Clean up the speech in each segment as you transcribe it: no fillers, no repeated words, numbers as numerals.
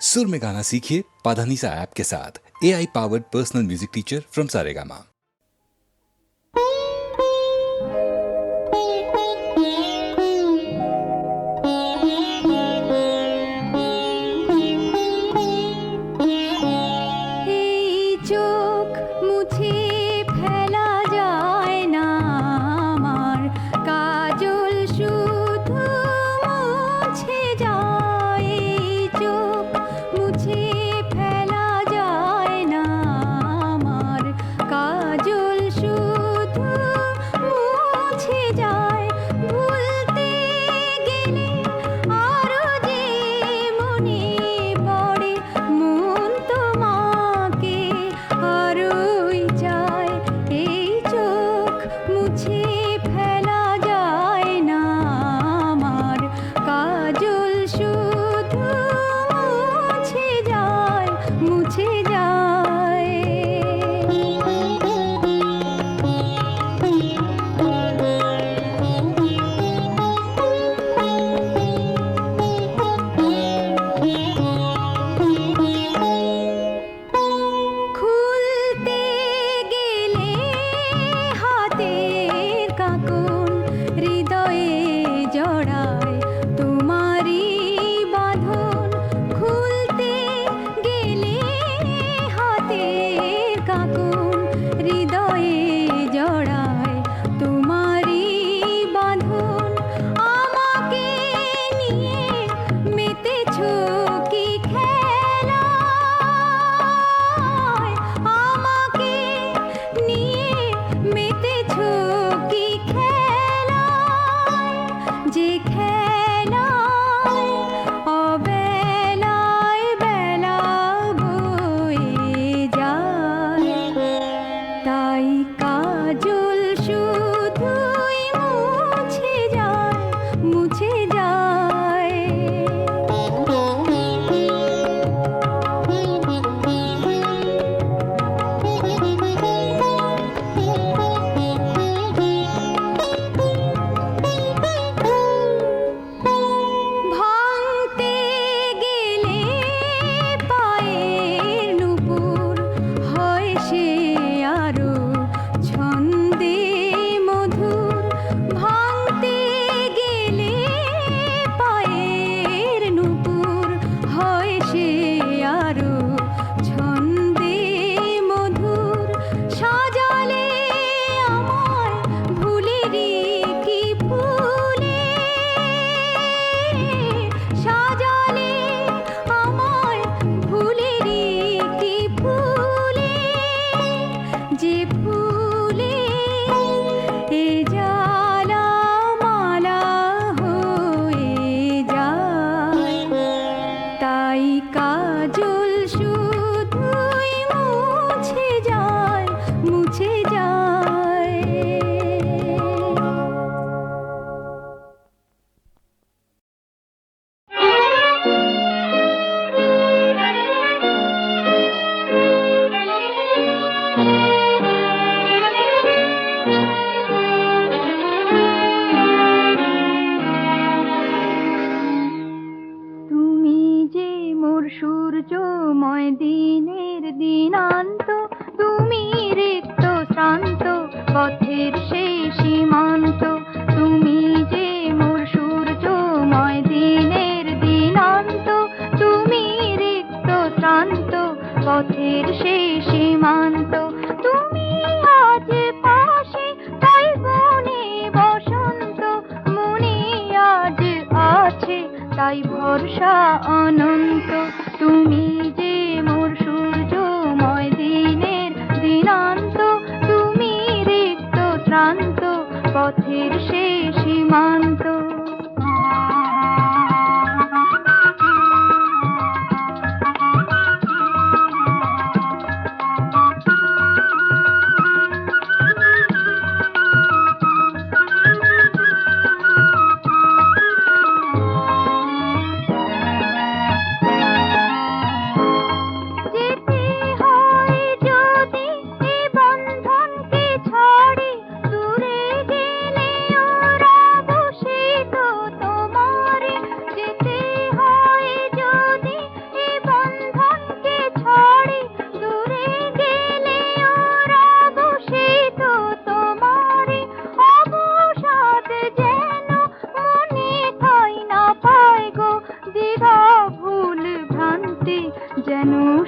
सुर में गाना सीखिए पाधानीसा ऐप के साथ। AI powered personal music teacher from Saregama.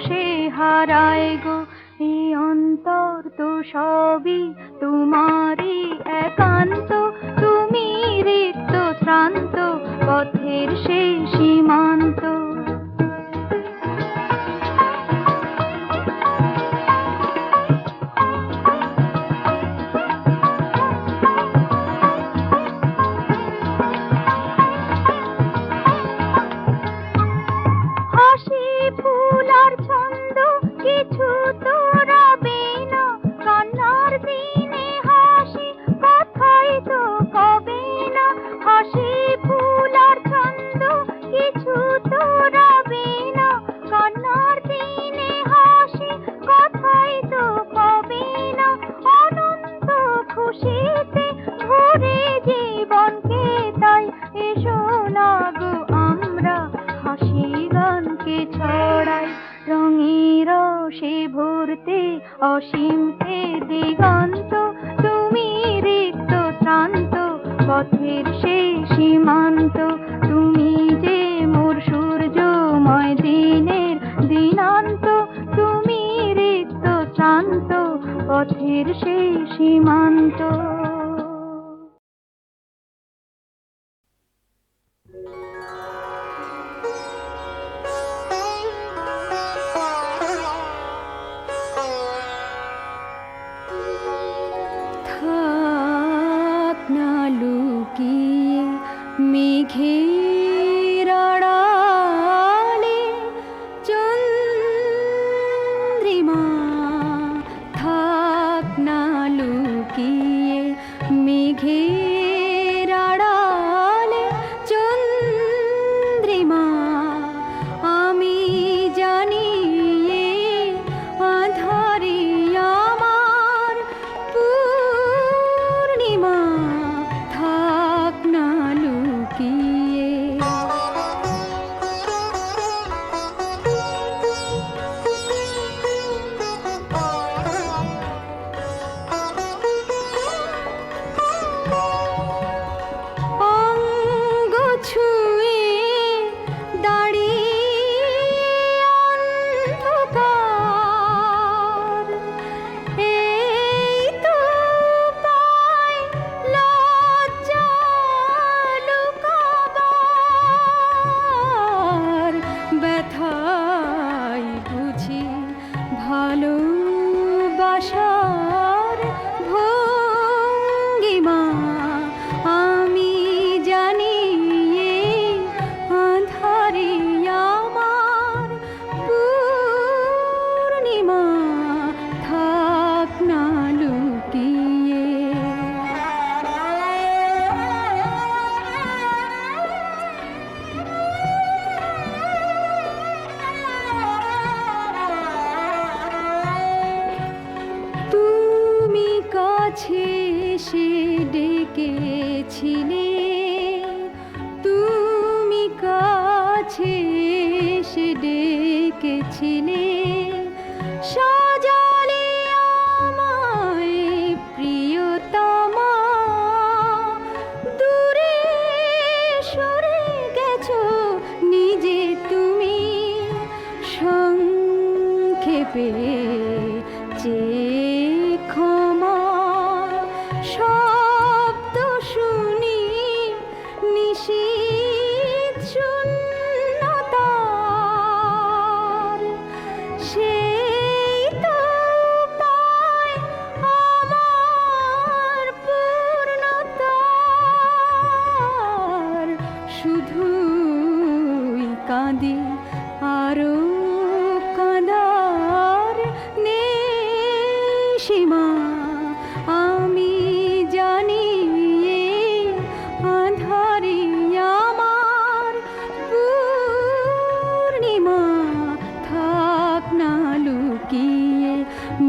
সে হারায় গো। এই অন্তর তো সবই তোমারই একান্ত, তুমি রিক্ত শ্রান্ত পথের সেই সীমান্ত। হাসি ফুল আর ছন্দ কিছু তো রবে না, কান্নার দিনে হাসি কথাই তো কবে না। হাসি ফুল আর ছন্দ কিছু তো রবে না, কান্নার দিনে হাসি কথাই তো কবে না। অনন্ত খুশিতে ভরে জীবনকে তাই এসো না গো আমরা হাসি গানকে ছড়াই। রঙের রসে ভরতে অসীমকে দিগন্ত, তুমি রিক্ত শ্রান্ত পথের সেই সীমান্ত। তুমি যে মোর সূর্যময় দিনের দিনান্ত, তুমি রিক্ত শ্রান্ত পথের সেই সীমান্ত। থাক না লুকিয়ে মেঘের আড়ালে চন্দ্রিমা, থাক না লুকিয়ে মেঘের আড়ালে চন্দ্রিমা। আমি জানি আধারে আমার পূর্ণিমা, থাক না লুকিয়ে। অঙ্গ ছুঁয়ে দাঁড়িয়ে অন্ধকার, এই তো পাই লজ্জা লুকাবার। ব্যথাই বুঝি ভালোবাসার ভঙ্গিমা। আমি জানি আধারে আমার পূর্ণিমা, থাক না লুকিয়ে। তুমি কাছে এসে ডেকেছিলে, তুমি কাছে এসে ডেকেছিলে, সাজালে আমায় প্রিয়তমা। দূরে সরে গেছো নিজে তুমি, সংক্ষেপে চেয়ে ক্ষমা। শব্দ শুনি নিশীথ শূন্যতার, সেই তো পায় আমার পূর্ণতার। শুধুই কাঁদি আরো কাঁদার নেই সীমা। আমি জানি আধারে আমার পূর্ণিমা, থাক না লুকিয়ে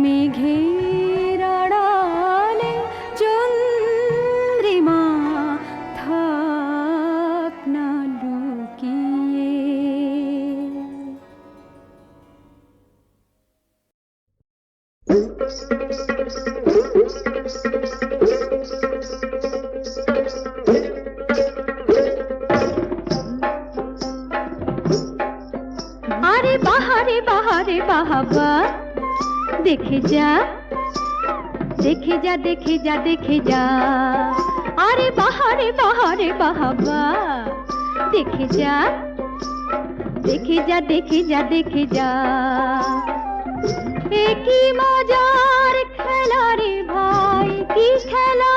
মেঘের আড়ালে চন্দ্রিমা, থাক না লুকিয়ে। আরে বাহারে বাহারে বাহাবা দেখে যা দেখে যা দেখে যা দেখে যা আরে বাহারে বাহারে বাহাবা দেখে যা দেখে যা দেখে যা দেখে যা এ কি মজার খেলা রে ভাই কি খেলা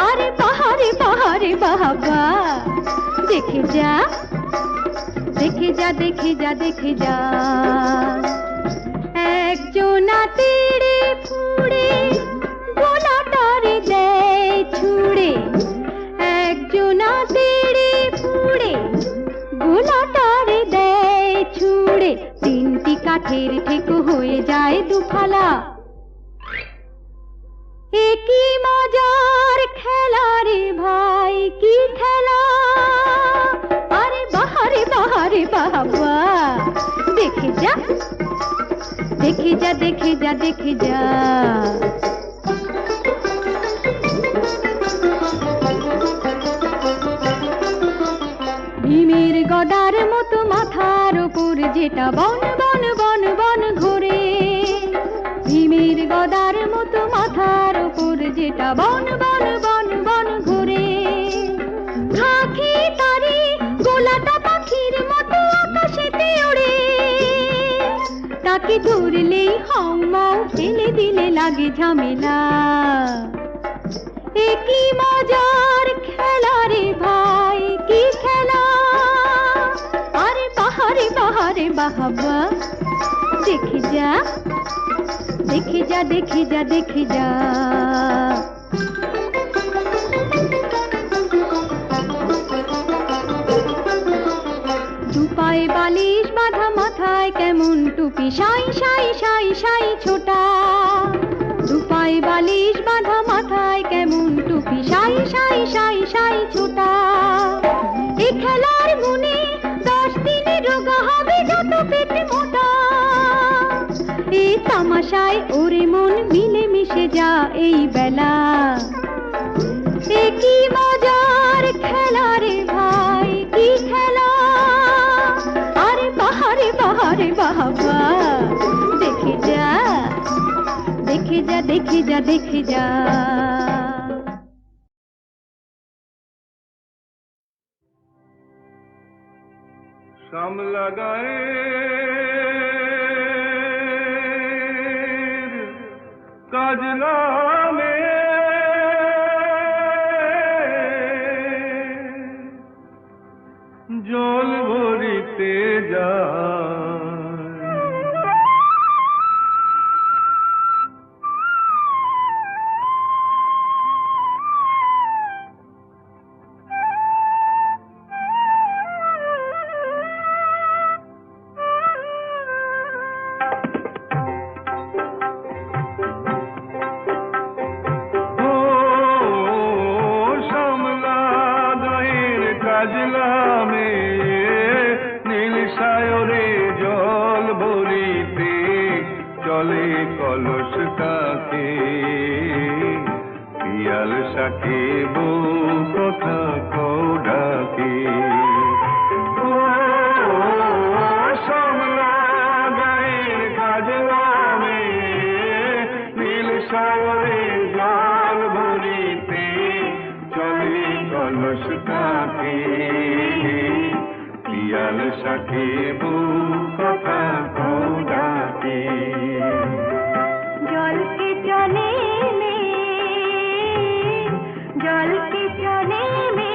আরে বাহারে বাহারে বাহাবা দেখে যা দেখে যা দেখে যা দেখে যা একজনা তেড়ে ফুড়ে গোলাটারে দেয় ছুড়ে একজনা তেড়ে ফুড়ে গোলাটারে দেয় ছুড়ে তিনটি কাঠের ঠেকো হয়ে যায় দুফালা এ কি মজার খেলা রে ভাই কি খেলা আরে বাহারে বাহারে বাবা দেখে যা দেখে যা দেখে যা দেখে যা ভীমের গদার মতো মাথার উপর যেটা বন বন বন বন ঘোরে ভীমের গদার মতো মাথার উপর যেটা বন বন বন বন ঘোরে খাকি তারে গোলাটা পাখির মতো আকাশেতে ওড়ে তাকে ধরলেই হাউ মাউ ফেলে দিলে লাগে ঝামেলা এ কি মজার খেলা রে ভাই কি খেলা আরে বাহারে বাহারে বাহাবা দেখে যা দেখে যা দেখে যা দেখে যা দুপায়ে বালিশ বাঁধা মাথায় কেমন টুপি সাই সাই সাই সাই ছোটা দুপায়ে বালিশ বাঁধা মাথায় কেমন টুপি সাই সাই সাই সাই ছোটা এ খেলার গুণে 10 দিনে রোগা হবে যত পেট মোটা এই তামাশায় ওরে মন মিলে মিশে যা এই বেলা এ কি মজার খেলা রে ভাই কি খেলা আরে বাহারে বাহারে বাবা দেখে যা দেখে যা দেখে যা দেখে যা শ্যামলা গায়ের কাজলা মে জল ভরিতে যায় কাজলা মে নীল সায়রে জল ভরিতে চলে কলস কাকে পিয়াল সাকে বউ কথা কৌডাকে শ্যামলা গায়ের কাজলা মে নীল সায়রে জল ভরিতে চলে কলস কাকে পিয়াল সাকে বউ কথা কৌডাকে জলকে চলে মে জলকে চলে মে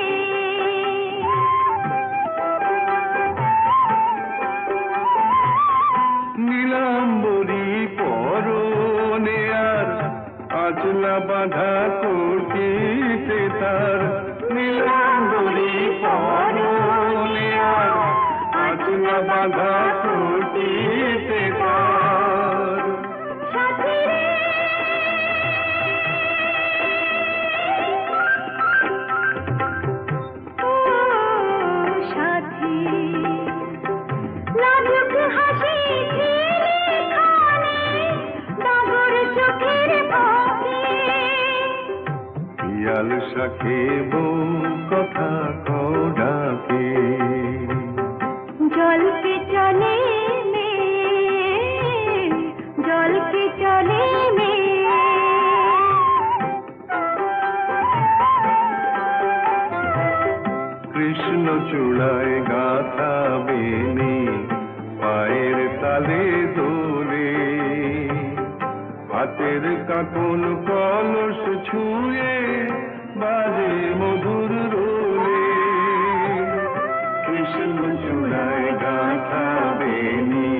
নীলাম্বরী পরনে আর আচলা বাঁধা কোটিতে তার নীলাম্বরী পরনে আর আচলা বাঁধা কোটিতে তার সাথী রে ও সাথী লাজুক হাসি ঝিলে খানে ডাগর চোখের ফাঁকে পিয়াল সাকে বউ কথা কৌডাকে জলকে চূড়ায় গাথা বেনি পায়ের তালে দোলে হাতের কাকন কলস ছুঁয়ে বাজে মধুর রোলে কৃষ্ণ চূড়ায় গাথা বেনি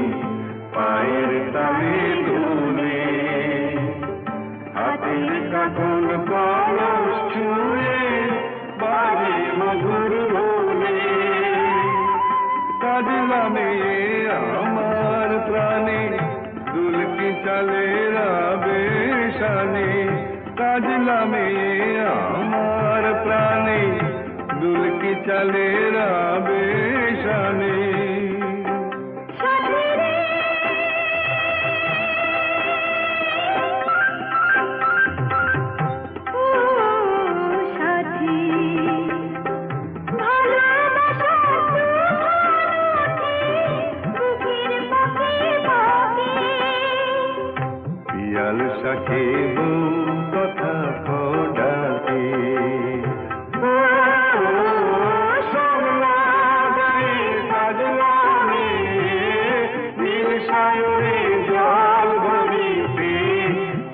পায়ের তালে দোলে হাতের কাকন কলস ছুঁয়ে বাজে মধুর রোলে কাজলা মেয়ে আমার প্রাণে দুলকি চলে রাবে শানে কাজলা মেয়ে আমার প্রাণে দুলকি চলে রাবে শানে পিয়াল সাথে বউ কথা কডাকে জল ভরিতে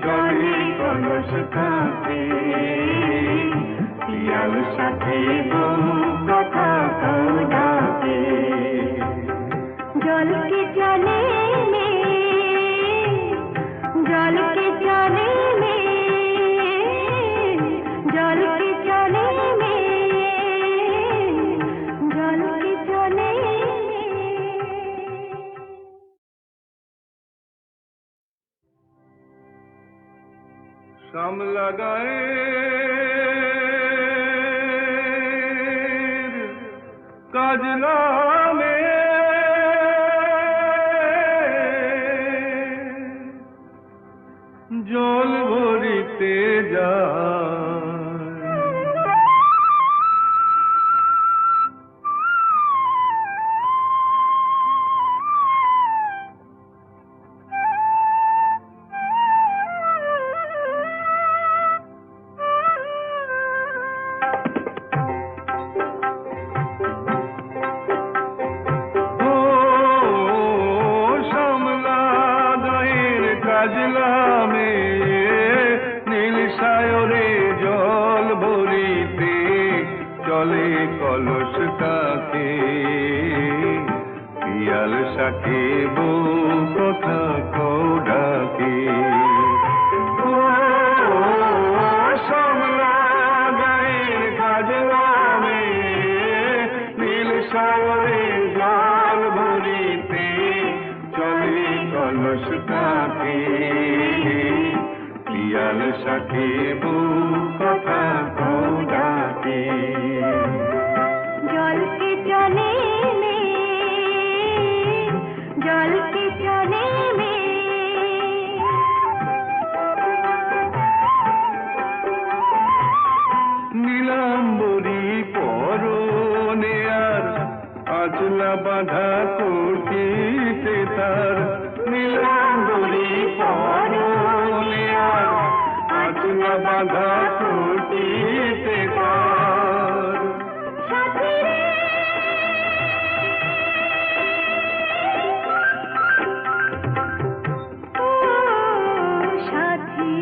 চলে কলস কাঁপে পিয়াল সাথে বউ কথা কডাকে जल के चले में जल के चले में जल के चले में जल के चले শ্যামলা গায়ের কাজলা মেয়ে জল ভরিতে যায় কাজলা মেয়ে নীল সায়রে জল ভরিতে চলে কলস কাকে পিয়াল সাথে বউ কথা কডাকে শ্যামলা গায়ের কাজলা মেয়ে নীল সায়রে জল ভরিতে চলে কলস কাকে পিয়াল সাথে বউ কথা কডাকে जल के चले में जल के चले में নীলাম্বরী পরনে আর আচলা বাঁধা কোটিতে তার নীলাম্বরী পরনে আর আচলা বাঁধা কোটিতে তার সাথী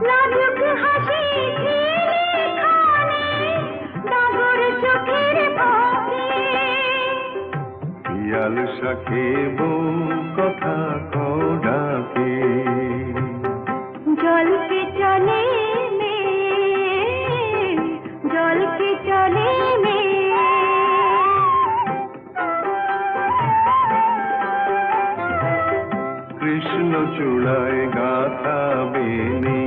লাজুক হাসি ঝিলিখানে ডাগর চোখের ফাঁকে পিয়াল সাথে বউ কথা কডাকে जल के चले में जल के चले में কৃষ্ণ চূড়ায় গাথা বেনি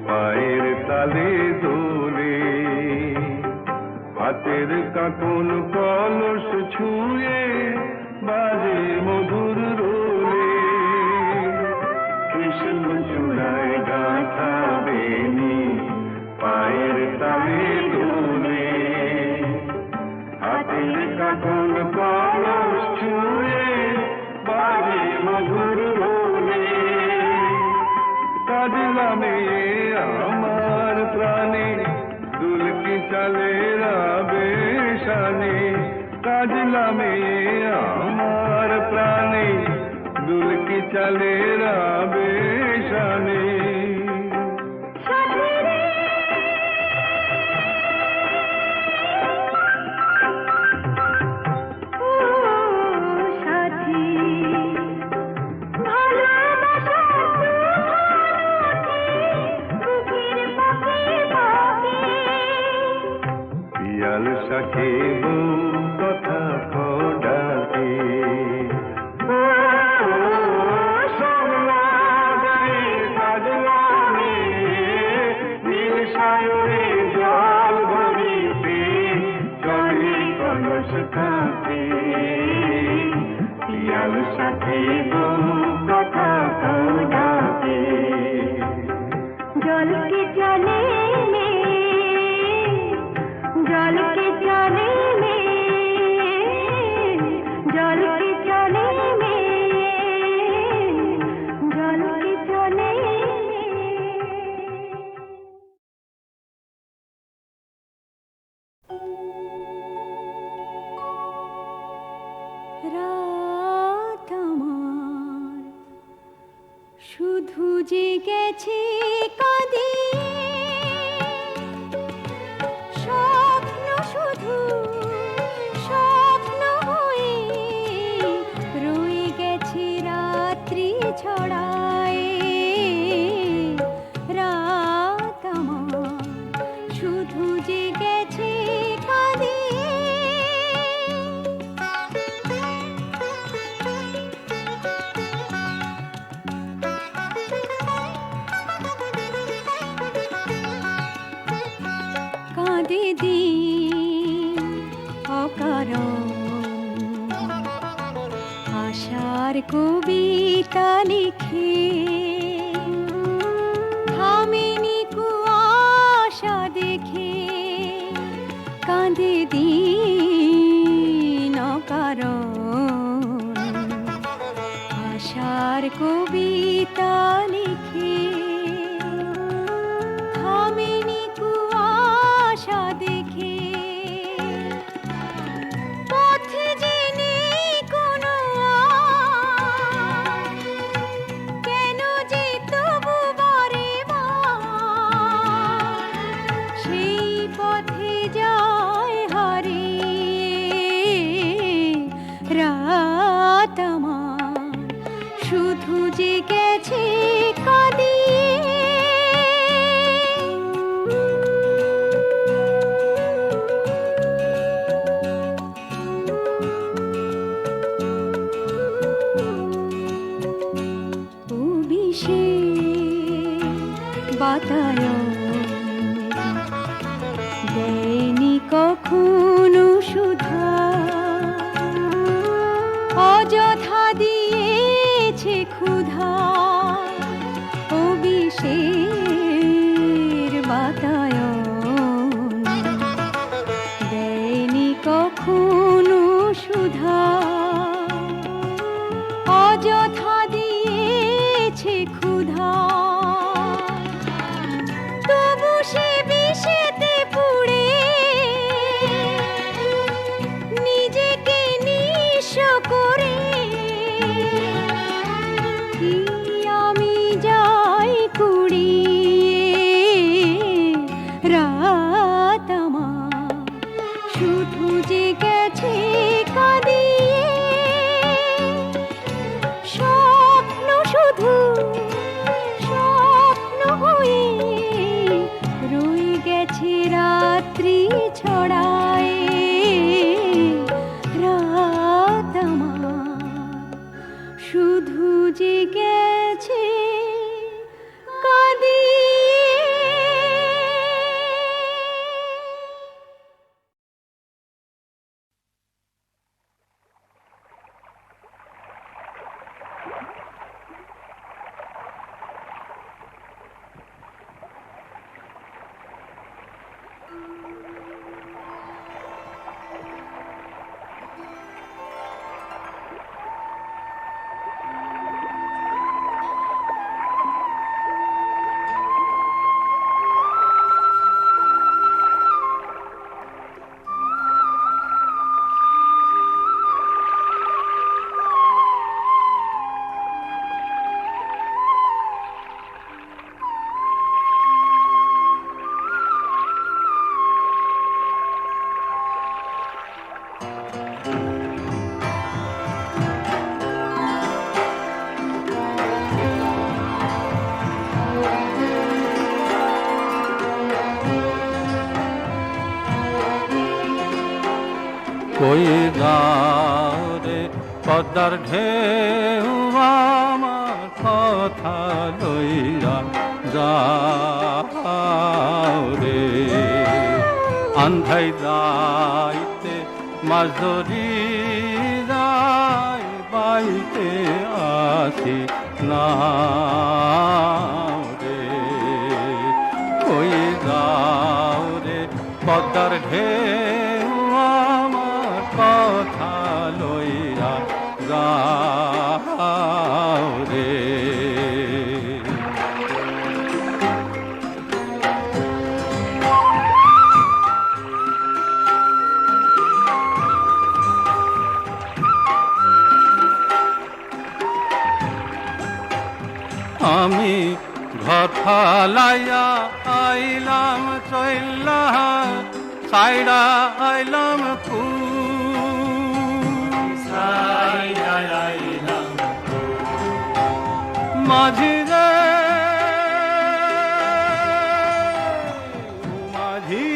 পায়ের তালে দোলে হাতের কাকন কলস ছুঁয়ে বাজে মধুর রোলে কৃষ্ণ চূড়ায় গাথা বেনি পায়ের তালে দোলে হাতের কাকন কলস ছুঁয়ে বাজে মধুর রোলে কাজলা মেয়ে আমার প্রাণে দুলকি চলে রাবে দুলকি চালে রাবে শানে সাথী রে ও সাথী ভালোবাসা বুকের পাখি পাখি পিয়াল সাথে কথা কডাকে জল ভরিতে চলে কলস কাঁপে পিয়াল সাথে কথা কডাকে जल के चले में जल के चले में जल के चले में जल के चले রাত আমার শুধু জেগেছে কাঁদিয়ে স্বপ্ন শুধু স্বপ্ন হয়ে রয়ে গেছে রাত্রি ছড়ায় রাত আমার শুধু জেগেছে কাঁদিয়ে কাঁদে দিন অকারণ আশার কবিতা লিখে থামেনি কুয়াশা দেখে কাঁদে দিন অকারণ আশার কবিতা লিখে থামেনি কুয়াশা দেখে পথে যে নেই কোনো আর, কেন যে তবু বারে বার সেই পথে যায় হারিয়ে রাত আমার শুধু জেগেছে কাঁদিয়ে বাতায়ন দেয়নি কখনো সুধা অযথা দিয়েছে ক্ষুধা অভিষের বাতায়ন দেয়নি কখনো সুধা অযথা দিয়েছে ক্ষুধা তবু সে বিষেতে পুড়ে নিজেকে নিঃস্ব করে কি আমি যাই কুড়িয়ে রাত আমার শুধু জেগেছে কাঁদিয়ে স্বপ্ন শুধু স্বপ্ন হয়ে রয়ে গেছে রাত্রি ছড়ায় রাত আমার শুধু জেগেছে কাঁদিয়ে পদ্মার ঢেউ আমার কথা লইয়া যাও রে, আন্ধাই যাইতে মাছ ধরি যাই বাইতে আসি না রে, ওই যাও রে পদ্মার ঢেউ আমার কথা লইয়া যাও রে। আমি ঘর ফালাইয়া আইলাম চইল্লা সাইডা আইলাম মাঝি রে মাঝি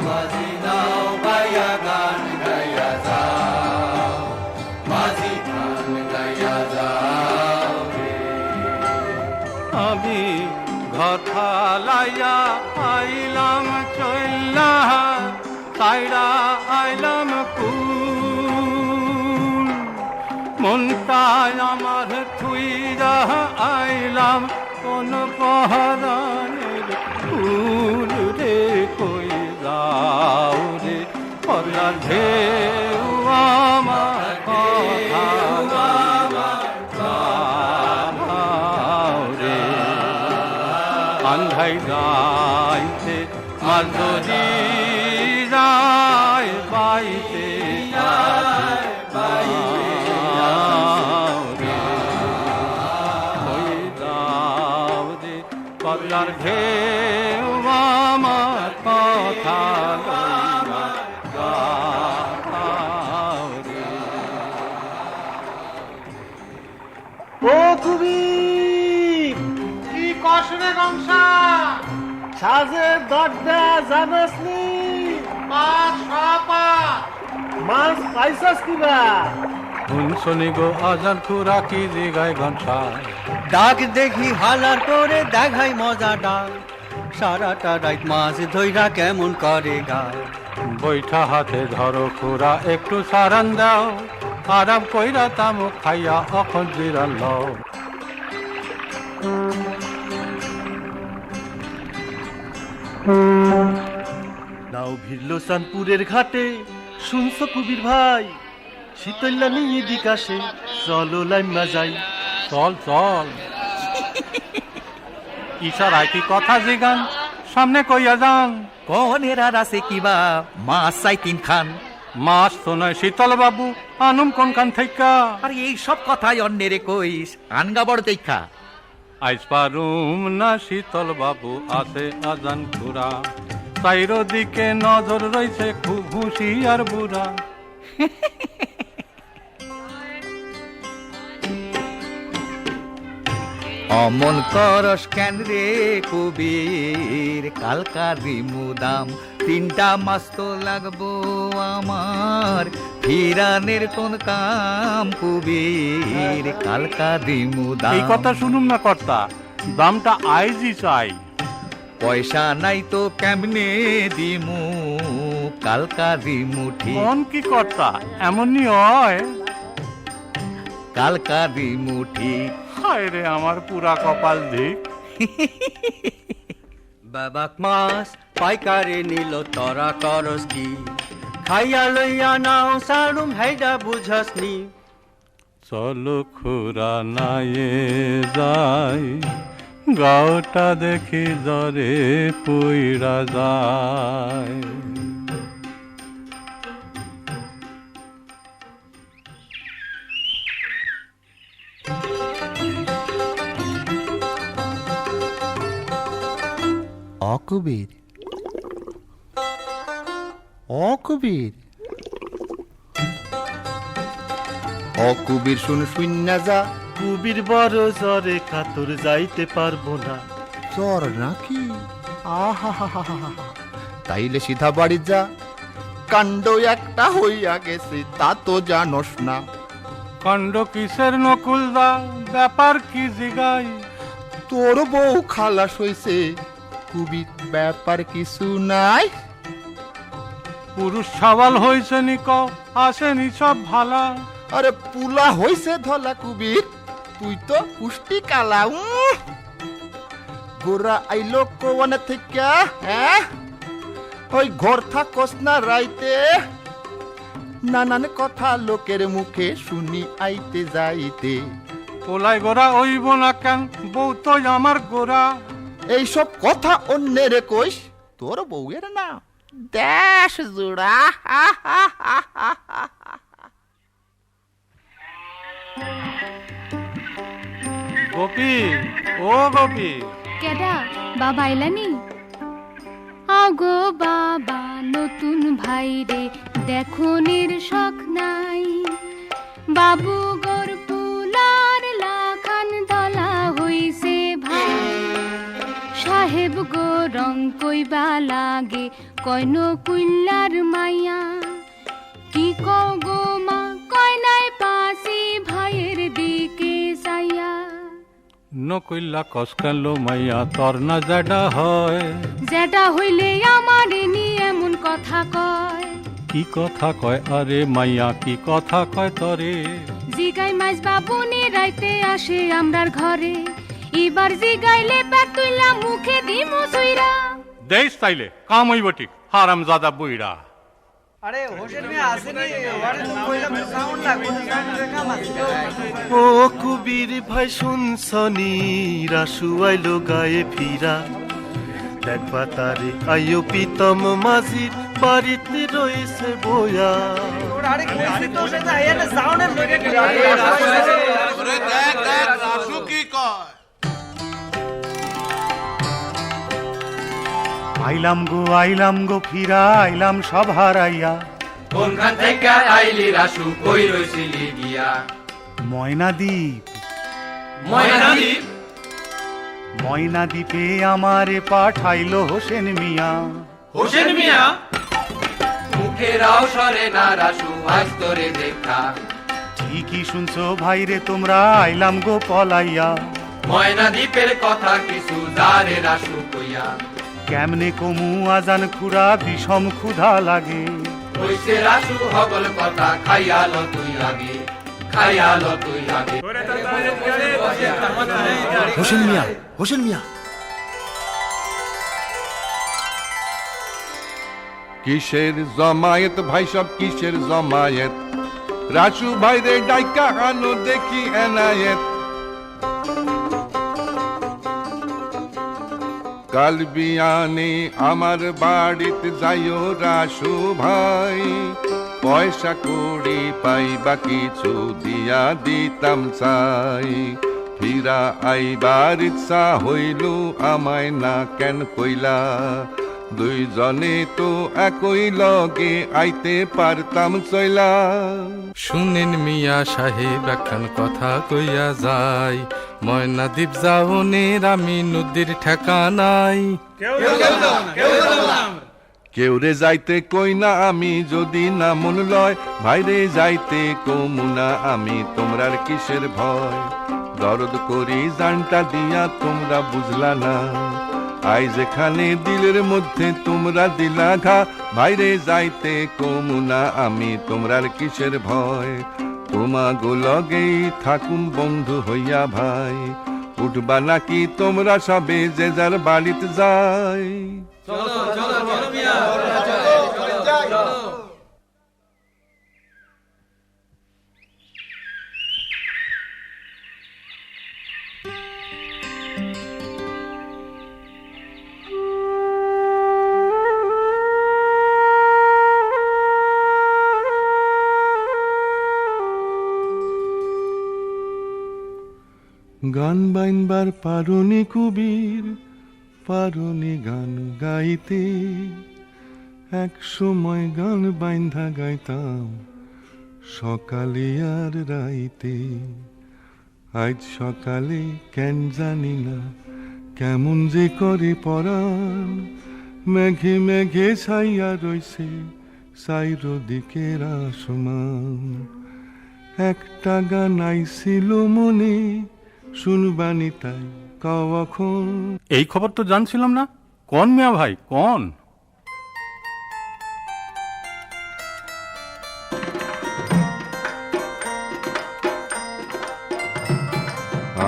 মাঝি নাও বাইয়া গান গাইয়া যাও, মাঝি গান গাইয়া যাও রে। আমি ঘর ফালাইয়া আইলাম চইল্লা সাইডা আইলাম মনটায় আমার থুইরা আইলাম কোন পহরানের ফুল রে, কই যাও রে পদ্মার ঢেউ আমার কথা যাও রে, আন্ধাই যাইতে মাছ ধরি যায় বাইতে পদ্মার ঢেউ আমার কথা লইয়া যাও রে। ও কুবি কি কসরে গংসা সাজের দরজা জানাস নি মাছ পাইছাস কিবা শুনি গো আজান খুরা কি জিগায় ঘন্টা ডাক দেখি হালার করে দেখাই মজা ডাক, সারাটা রাত মাছ ধইরা কেমন করে গায়, বৈঠা হাতে ধরো খুরা একটু সারান দাও, আরাম কইরা তামুক খাইয়া অখন জিরান লও। নাও ভিড়লো চাঁদপুরের ঘাটে, শুনছো কুবির ভাই শীতল্লা নিয়ে দিকাশে, চলো লাইমা যাই। চল চল ইশারায় কি কথা জিগান, সামনে কইয়া যান। কনের আর আছে কিবা মাছ চাই তিন খান, মাছ তো নয় শীতল বাবু, আনুম কোন কান থাইকা। আর এই সব কথাই অন্যেরে কইস, আনগা বড় দেখা। আইস পারুম না শীতল বাবু, আছে আজান খুরা, চাইরো দিকে নজর রইছে খুব হুঁশিয়ার বুড়া। অমন করস কেন রে কবির, কালকারি মুদাম তিনটা মাস তো লাগবো আমার, ফিরানের কোন কাম কবির, কালকারি মুদাম। এই কথা শুনুম না কর্তা, দামটা আইজি চাই। পয়সা নাই তো কেমনে দিমু, কালকারি মুঠি কোন কি কর্তা এমনই হয়। কালকারি মুঠি হায় রে আমার পুরা কপাল দিক। বাবাক মাছ পাইকারে নিল তরা করস কি, খাইয়া লইয়া নাও সারুম হাইডা বুঝস নি। চলো খুরা নায়ে যাই, গাওটা দেখি জরে পুইরা যায়। অকবির অকবির অকুবির শুন শুইনা যা, কুবির বড় জ্বরে কাতর যাইতে পারবো না। জ্বর নাকি? আহা তাইলে সিধা বাড়ি যা, কাণ্ড একটা হইয়া গেছে তা তো জানোস না। কাণ্ড কিসের নকুলদা, ব্যাপার কি জিগাই? তোর বউ খালাস হইছে, খুবই ব্যাপার কিছু নাই। পুরুষ সওয়াল হয়েছে নিক, আসেনি সব ভালা। আরে পুলা হইছে ধলা কুবির, তুই তো পুষ্টি কালা। গোরা আইলো কোয়ানে থেকে, হ্যাঁ ওই ঘর থাকস না রাইতে, নানান কথা লোকের মুখে শুনি আইতে যাইতে। পোলাই গোরা ওইব না কেন, বউ তো আমার গোরা। এইসব কথা অন্যের কইস, তোর বউয়ের না দেশ জোড়া। গোপী, ও গোপী। কেডা বাবা এলানি? আগো বাবা নতুন ভাইরে দেখনের শখ নাই, বাবু গর পুলার লাখান দলা হইছে ভাই। সাহেব গো রং কইবা লাগে কইন কুইল্লার মাইয়া, কি কও গো মা কয় নাই পাসি ভাইয়ের দিকে চাইয়া। নকইল্লা কসকালো মাইয়া তোর না জেডা হয়, যেটা হইলে আমার নি এমন কথা কয়। কি কথা কয় আরে মাইয়া, কি কথা কয় তরে? জিগাই মাইজ বাবুনি রাইতে আসে আমরার ঘরে, এবার জিগাইলে পেতুইলা মুখে দিমু সুইরা। দেশ তাইলে কাম হইব ঠিক, হারামজাদা বুইড়া। ও কুবির ভাই শুনছনি, রাসু আইলো গায়ে ফিরা, দেখবা তারে আইও পিতম মাঝির বাড়িতে রয়েছে বয়া। আইলাম গো ফিরা, আইলাম সব হারাইয়া। কোনখান থেকে আইলি রাসু, কই রইছিলি গিয়া? ময়নাদ্বীপ, ময়নাদ্বীপ? ময়নাদ্বীপে আমারে পাঠাইলো হোসেন মিয়া। হোসেন মিয়া? মুখেরাও সরে না রাসু, আজ তোরে দেখা। ঠিকই শুনছো ভাইরে তোমরা, আইলাম গো পলাইয়া। ময়নাদ্বীপের কথা কিছু জারে রাসু কইয়া। কেমনে কমু আজান খুরা, বিষম ক্ষুধা লাগে। কইছে রাসু হগল কথা, খাইয়াল তুই আগে, খাইয়াল তুই আগে। হোসেন মিয়া, হোসেন মিয়া। কিসের জমায়েত ভাই, সব কিসের জমায়েত? রাসু ভাইরে ডাইকা আনো দেখি এনায়েত। কাল বিয়ানে আমার বাড়িতে যাইও রাসু ভাই, পয়সা কড়ি পাইবা কিছু দিয়া দিতাম চাই। ফিরা আইবার ইচ্ছা হইল আমায় না কেন কইলা, দুইজনে তো একই লগে আইতে পারতাম চইলা। শুনেন মিয়া সাহেব একখান কথা কইয়া যাই, ময়নাদ্বীপ যাওনের আমি নদীর ঠেকা নাই। কেউ রে যাইতে কই না আমি, যদি না মন লয় ভাইরে যাইতে কমুনা আমি। তোমরার কিসের ভয়, দরদ করি জানটা দিয়া তোমরা বুঝলা না। আই যেখানে দিলের মধ্যে তোমরা দিলা ঘা, ভাইরে যাইতে কমুনা আমি। তোমরার কিসের ভয়, তোমাগো লগেই থাকুম বন্ধু হইয়া ভাই। উঠবা নাকি তোমরা সবে যে যার বাড়িতে যাই? গান বাইনবার পারনি কুবির, পারনি গান গাইতে। এক সময় গান বাইন্ধা গাইতাম সকালে আর রাইতে। আজ সকালে কেন জানি না কেমন যে করে পরাণ, মেঘে মেঘে ছাইয়া রইছে চাইরদিকের আসমান। একটা গান আইছিল মনে, শুনবানি তাই কখন। এই খবর তো জানছিলাম না। কোন মিয়া ভাই কোন?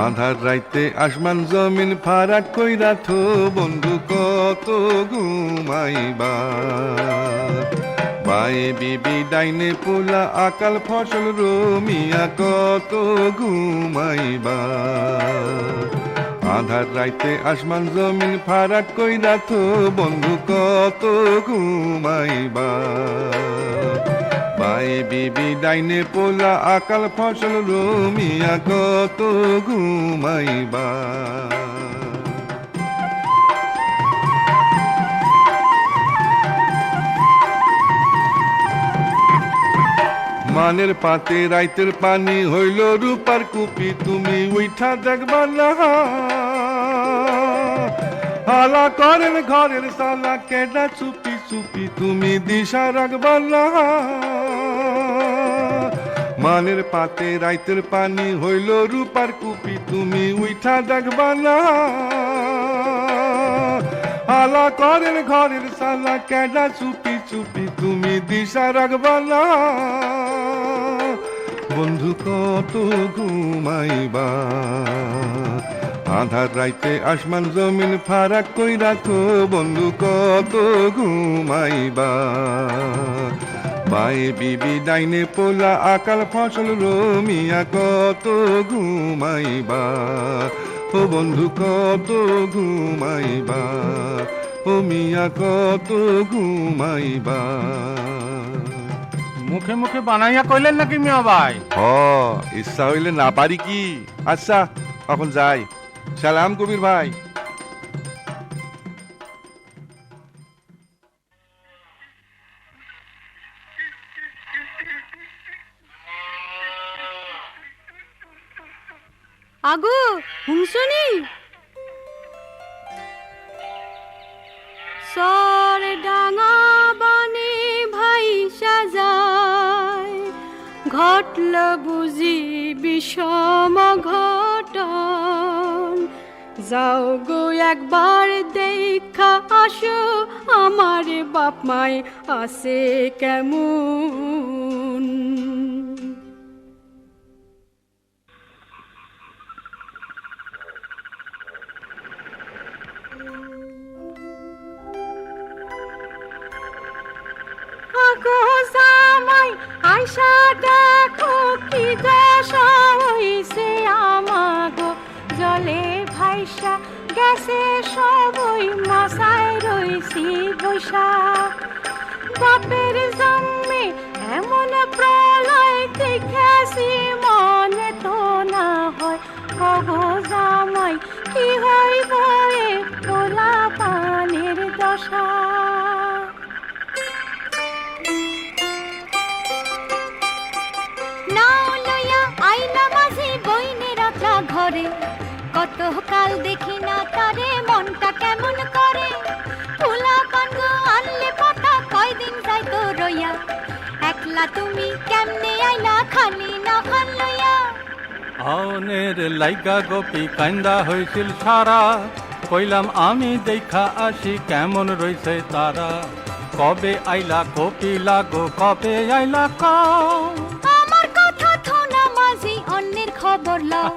আধার রাইতে আসমান জমিন ফারাক কইরা থো বন্ধু কত ঘুমাইবা। বায়ে বিবি ডাইনে পোলা আকাল ফসল রমিয়া কত ঘুমাইবা। আধার রাইতে আসমান জমিন ফারাক কইরা থো বন্ধু কত ঘুমাইবা। বায়ে বিবি ডাইনে পোলা আকাল ফসল রমিয়া কত ঘুমাইবা। মানের পাতে রাইতের পানি হইল রূপার কুপি, তুমি উইঠা দেখবা না। হালা করেন ঘরের সালা কেডা চুপি চুপি, তুমি দিশা রাখবা না। মানের পাতে রাইতের পানি হইল রূপার কুপি, তুমি উইঠা দেখবা না। হালা করেন ঘরের সালা কেডা চুপি চুপি, তুমি দিশা রাখবা না। বন্ধু কত ঘুমাইবা। আধার রাইতে আসমান জমিন ফারাক কইরা তো বন্ধু কত ঘুমাইবা। বায়ে বিবি ডাইনে পোলা আকাল ফসল রমিয়া কত ঘুমাইবা। ও বন্ধু কত ঘুমাইবা। ও মিয়া কত ঘুমাইবা। মুখে মুখে বানাইয়া কইলেন নাকি মিয়া ভাই? ইচ্ছা হইলে না পারি কি। আচ্ছা এখন যাই। সালাম কবির ভাই। আগো হুংসনি সর ডাঙা বানে ভাই সাজায়, ঘটল বুঝি বিষম ঘটন। যাও গো একবার দেখা আসো, আমার বাপ মায় আছে কেমন। আগো জামাই আইসা দেখো কি দশা হইছে আমাগো, জলে ভাইসা গেছে সবই, মাসায় রইছি বৈশা। বাপের জন্মে এমন প্রলয় দেখেছি, মনে তো না হয় কগো জামাই কি হইব এ পোলা পানের দশা। ঘরে কত কাল দেখি না তারে, মনটা কেমন করে। ফুলা পাঙ্গ আনলে পাতা কয়দিন যাইতো রইয়া, একলা তুমি কেমনে আইলা খালি না খান লইয়া। আউনের লাইগা গোপী কান্দা হইছিল সারা, কইলাম আমি দেখা আসি কেমন রইছে তারা। কবে আইলা কপিলা গো, কবে আইলা কও। আমার কথা থোনা মাঝি অন্যের খবর লও।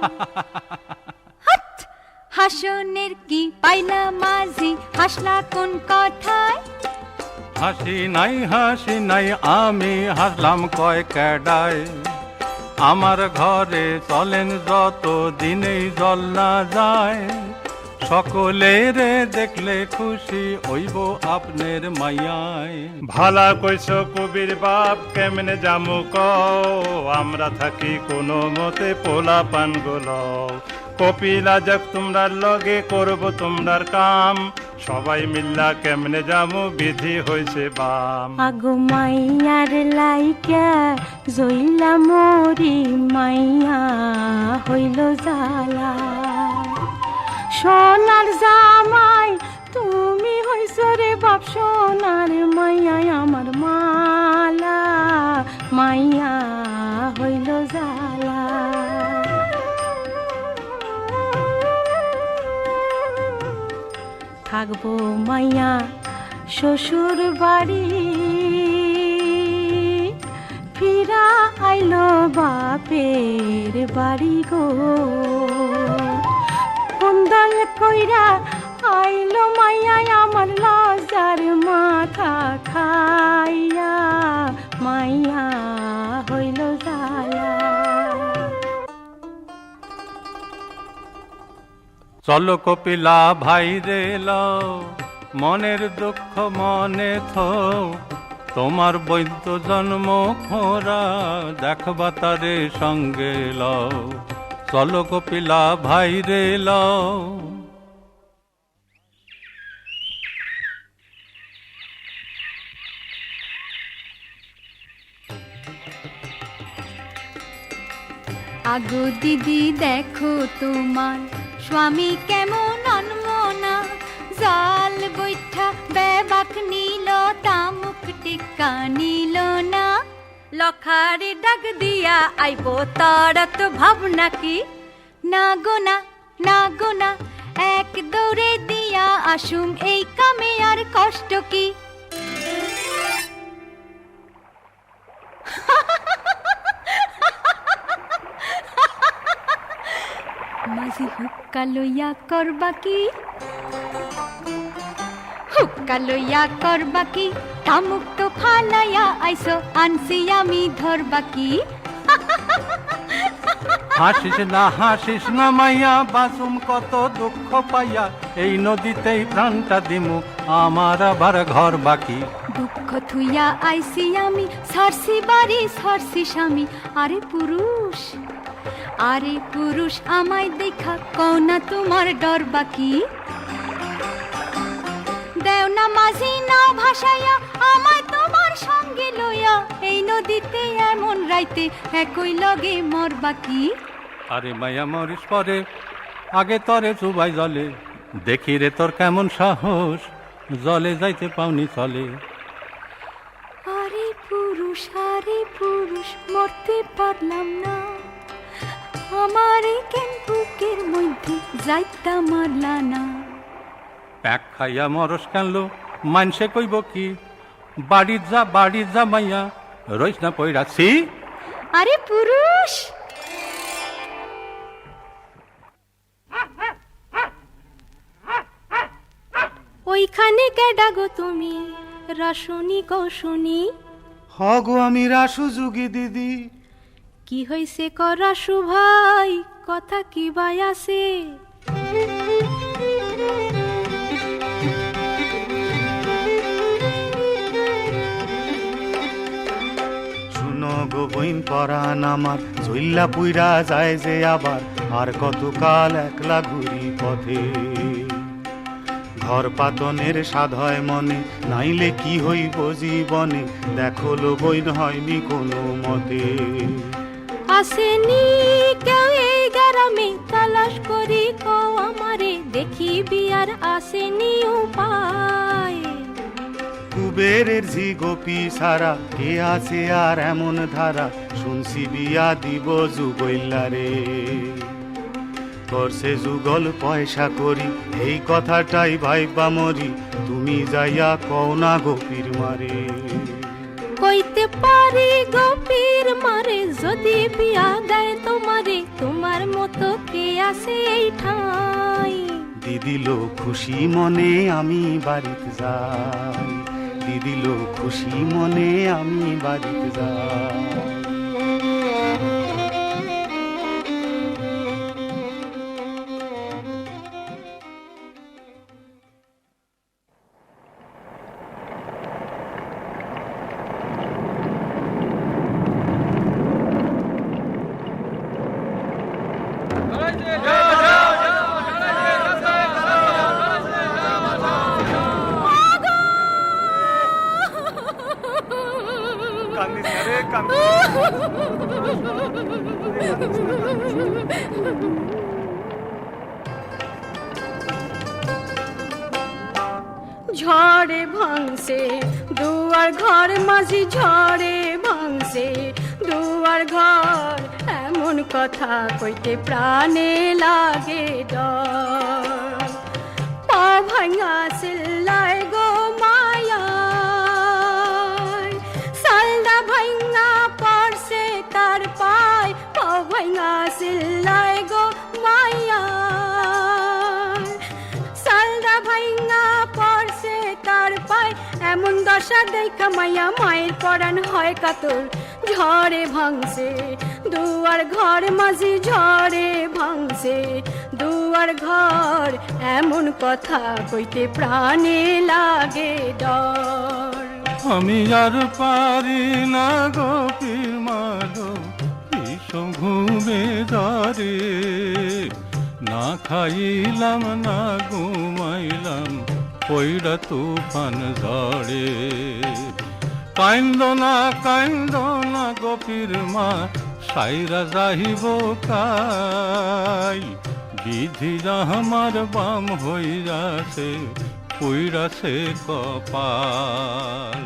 হাসনের কি পাইলা মাঝি, হাসলা কোন কথায়। হাসি নাই আমি হাসলাম কয় কেডায়। আমার ঘরে চলেন যত দিনেই জল না যায়, সকলের দেখলে খুশি হইব আপনার মাইয়ায়। ভালা কইছ কবির বাপ, কেমনে জামু কও। আমরা থাকি কোনো মতে পোলা পান গোলাও। কপিলা যাক তোমরার লগে করব তোমরার কাম, সবাই মিল্লা কেমনে জামু বিধি হইছে বাম। আগো মাইয়ার লাইকা জইলা মরি, মাইয়া হইল জালা। সোনার জামাই তুমি হইছ রে বাপ, সোনার মাইয়া আমার মা। মাইয়া হইল জ্বালা। থাকবো মাইয়া শ্বশুর বাড়ি, ফিরা আইলো বাপের বাড়ি গো। কুন্দল কইরা আইলো মাইয়া আমার লজ্জার মাথা খাইয়া, মাইয়া হইল জ্বালা। চলো কপিলা ভাই রে লও, মনের দুঃখ মনে থো, তোমার বৈদ্য জন্ম খোরা দেখবা তারে সঙ্গে লও। চলো কপিলা ভাই রে লও। আগো দিদি দেখো তোমার স্বামী কেমন অনমনা, জাল বৈঠা বেবাক নিল তামুক টিকা নিল না। লখারে ডাক দিয়া আইবো তারা তো ভাবনা কি, না গোনা না গোনা এক দৌড়ে দিয়া আসুম এই কামে আর কষ্ট কি। মাঝি হুক্কা লইয়া করবা কি, হুক্কা লইয়া করবা কি, তামুক তো ফালাইয়া আইসো আনছি আমি ধরবা কি। হাসিস না মাইয়া, বাসুম কত দুঃখ পাইয়া, এই নদীতেই প্রাণটা দিমু আমার আবার ঘর বাকি। দুঃখ থুইয়া আইসি আমি, সরসি বাড়ি সরসি স্বামী। আরে পুরুষ, আরে পুরুষ আমায় দেখা কওনা তোমার ডর বাকি। দেও না মাঝি নাও ভাসাইয়া আমায় তোমার সঙ্গে লইয়া, এই নদীতে এমন রাইতে একই লগে মর বাকি। আরে মাইয়া মরিস পরে, আগে তরে চুবাই জলে, দেখি রে তোর কেমন সাহস, জলে যাইতে পাওনি চলে। আরে পুরুষ মরতে পারলাম না, আমারে কেন বুকের মধ্যে যাইতা মারলা না। প্যাক খাইয়া মরস কানলো, মানসে কইব কি, বাড়ির যা মাইয়া, রইস না পইরাছি। আরে পুরুষ, ওইখানে কেডা গো তুমি, রাসুনি গো শুনি। হ গো আমি রাসু যুগী দিদি। কি হইছে ক রাসু ভাই, কথা কি বাই আছে। শুনো গো বইন পরাণ আমার, জইল্লা পুইরা যায় যে আবার, আর কতকাল একলা ঘুরি পথে। ঘর পাতনের সাধ হয় মনে, নাইলে কি হইব জীবনে, দেখো লো বইন হয়নি কোনো মতে। আসেনি কেউ এই গ্রামে, তালাশ করি কও আমারে, দেখি বিয়ার আসেনি উপায়। কুবেরের ঝি গোপী সারা, কে আছে আর এমন ধারা, শুনছি বিয়া দিব যুগইল্লা রে। করছে যুগল পয়সা করি, এই কথাটাই ভাইবা মরি, তুমি যাইয়া কও না গোপীর মারে। কইতে পারি গোপীর মারে, যদি বিয়া দেয় তোমারে, তোমার মতো কে আছে এই ঠাই। দিদিল খুশি মনে আমি বাড়িতে যাই, দিদিল খুশি মনে আমি বাড়িতে যাই। ঝড়ে ভাঙছে দুয়ার ঘর মাঝি, ঝড়ে ভাঙছে কথা কইতে প্রাণে লাগে ডর পা ভাঙা সিল্লায় গো মায়া সালদা ভাঙা পড়ছে তার পায় পা ভাঙা সিল্লায় গো মায়া সালদা ভাঙা পড়ছে তার পায় এমন দশা দেখা মায়া মায়ের পরাণ হয় কাতর ঝড়ে ভাঙছে দুয়ার ঘর মাঝি ঝড়ে ভাঙছে দুয়ার ঘর এমন কথা কইতে প্রাণে লাগে ডর আমি আর পারি না গোপীর মালো ভীষণ ঘুমে ধরে না খাইলাম না ঘুমাইলাম পইরা তুফান ঝড়ে কাইন্দ না গোপীর মা সাইরা যাহিব কাই বিধি আমার বাম হইয়াছে পইরাছে কপাল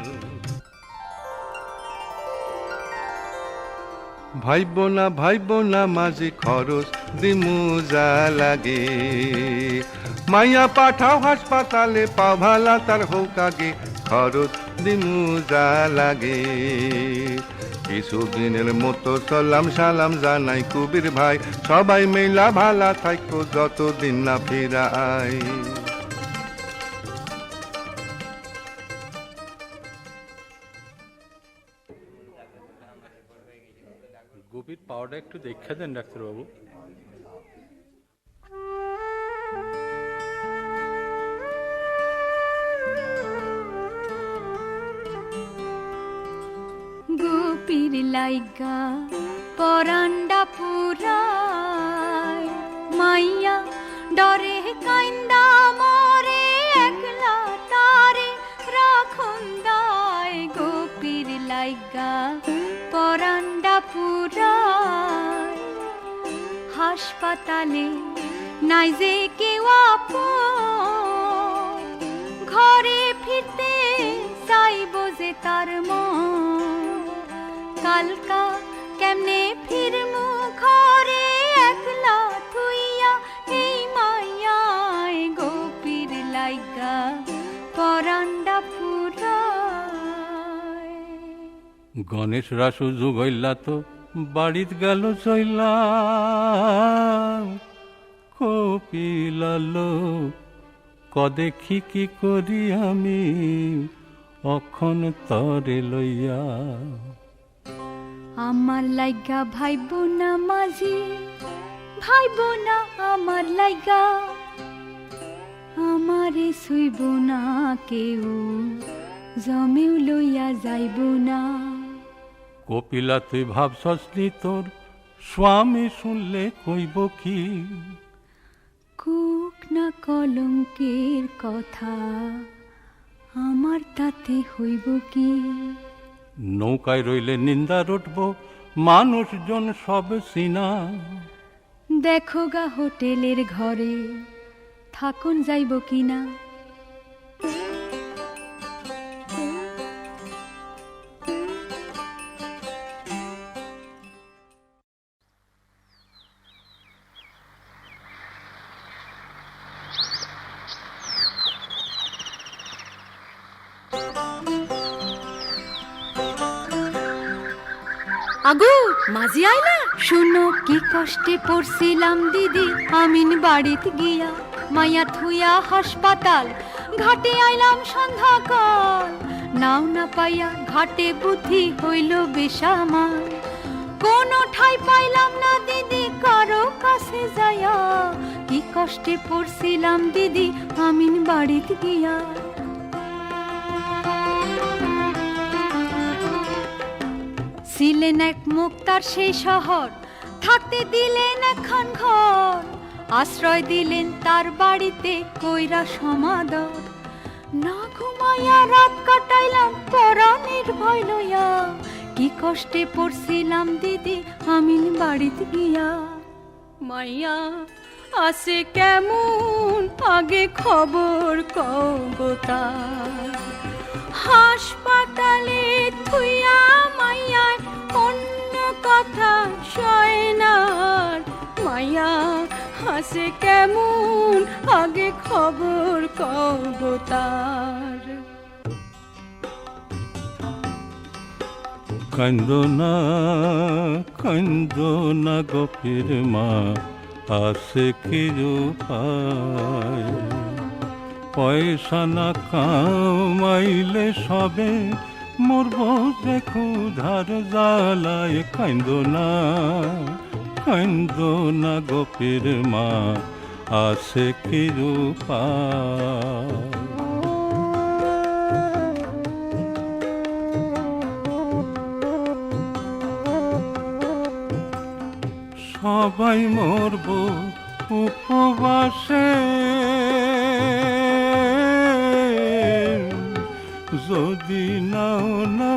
ভাইব না মাঝে খরচ দিমু যা লাগে মাইয়া পাঠাও হাসপাতালে পা ভালা তার হোক আগে খরচ দিমু যা লাগে কিছুদিনের মতো সালাম সালাম জানাই কবির ভাই সবাই মেলা ভালা থাকো যতদিন না ফিরা আই গোপীর পাওয়াটা একটু দেখা দেন ডাক্তারবাবু গোপীর লাইগা পরান্ডা পুরায় মাইয়া ডরে কাইন্দা মরে একলা তারে রাখুন দায় গোপীর লাইগা পরান্ডা পুরায় হাসপাতালে নাই যে কেউ আপন ঘরে ফিরতে চাইব যে তার মন কালকা কেমনে ফিরমু ঘরে একলা থুইয়া এই মাইয়ায় গোপীর লাইগা পরান্ডা পুরায় গণেশ রাসু যুগ হইলা তো বাড়িত গেল চইলা কপিলালো কদেখি কি করি আমি অখন তরে লইয়া আমার লাইগা ভাইব না মাঝি ভাইব না আমার লাইগা আমারে শুইব না কেউ জমেও লইয়া যাইব না কপিলা তুই ভাবছস নি তোর স্বামী শুনলে কইব কি কুক না কলঙ্কের কথা আমার তাতে হইব কি নৌকায় রইলে নিন্দা রটব মানুষজন সব সিনা দেখো গা হোটেলের ঘরে থাকুন যাইব কিনা আগু মাঝি আইলা শুনো কি কষ্টে পড়ছিলাম দিদি আমিন বাড়িতে গিয়া মায়া থুইয়া হাসপাতাল ঘাটে আইলাম সন্ধ্যাকাল নাও না পাইয়া ঘাটে বুদ্ধি হইল বেশামাল কোনো ঠাই পাইলাম না দিদি কারো কাছে যায়া কি কষ্টে পড়ছিলাম দিদি আমিন বাড়িতে গিয়া ছিলেন এক মুক্তার সেই শহর থাকতে দিলেন একখান ঘর আশ্রয় দিলেন তার বাড়িতে কইরা সমাদর না ঘুমাইয়া রাত কাটাইলাম পরাণের ভয় লইয়া কি কষ্টে পড়ছিলাম দিদি আমিন বাড়িতে গিয়া মাইয়া আসে কেমন আগে খবর কও গো তার হাসপাতালে থুইয়া মাইয়া অন্য কথা সয় না মাইয়া হাসে কেমন আগে খবর কব তার। কান্দো না গোপীর মা, আছে কি উপায়? পয়সা না কামাইলে সবে মরব যে ক্ষুধার জ্বালায়। কান্দো না গোপীর মা, আছে কি উপায়? সবাই মরব উপবাসে, যদি নাও না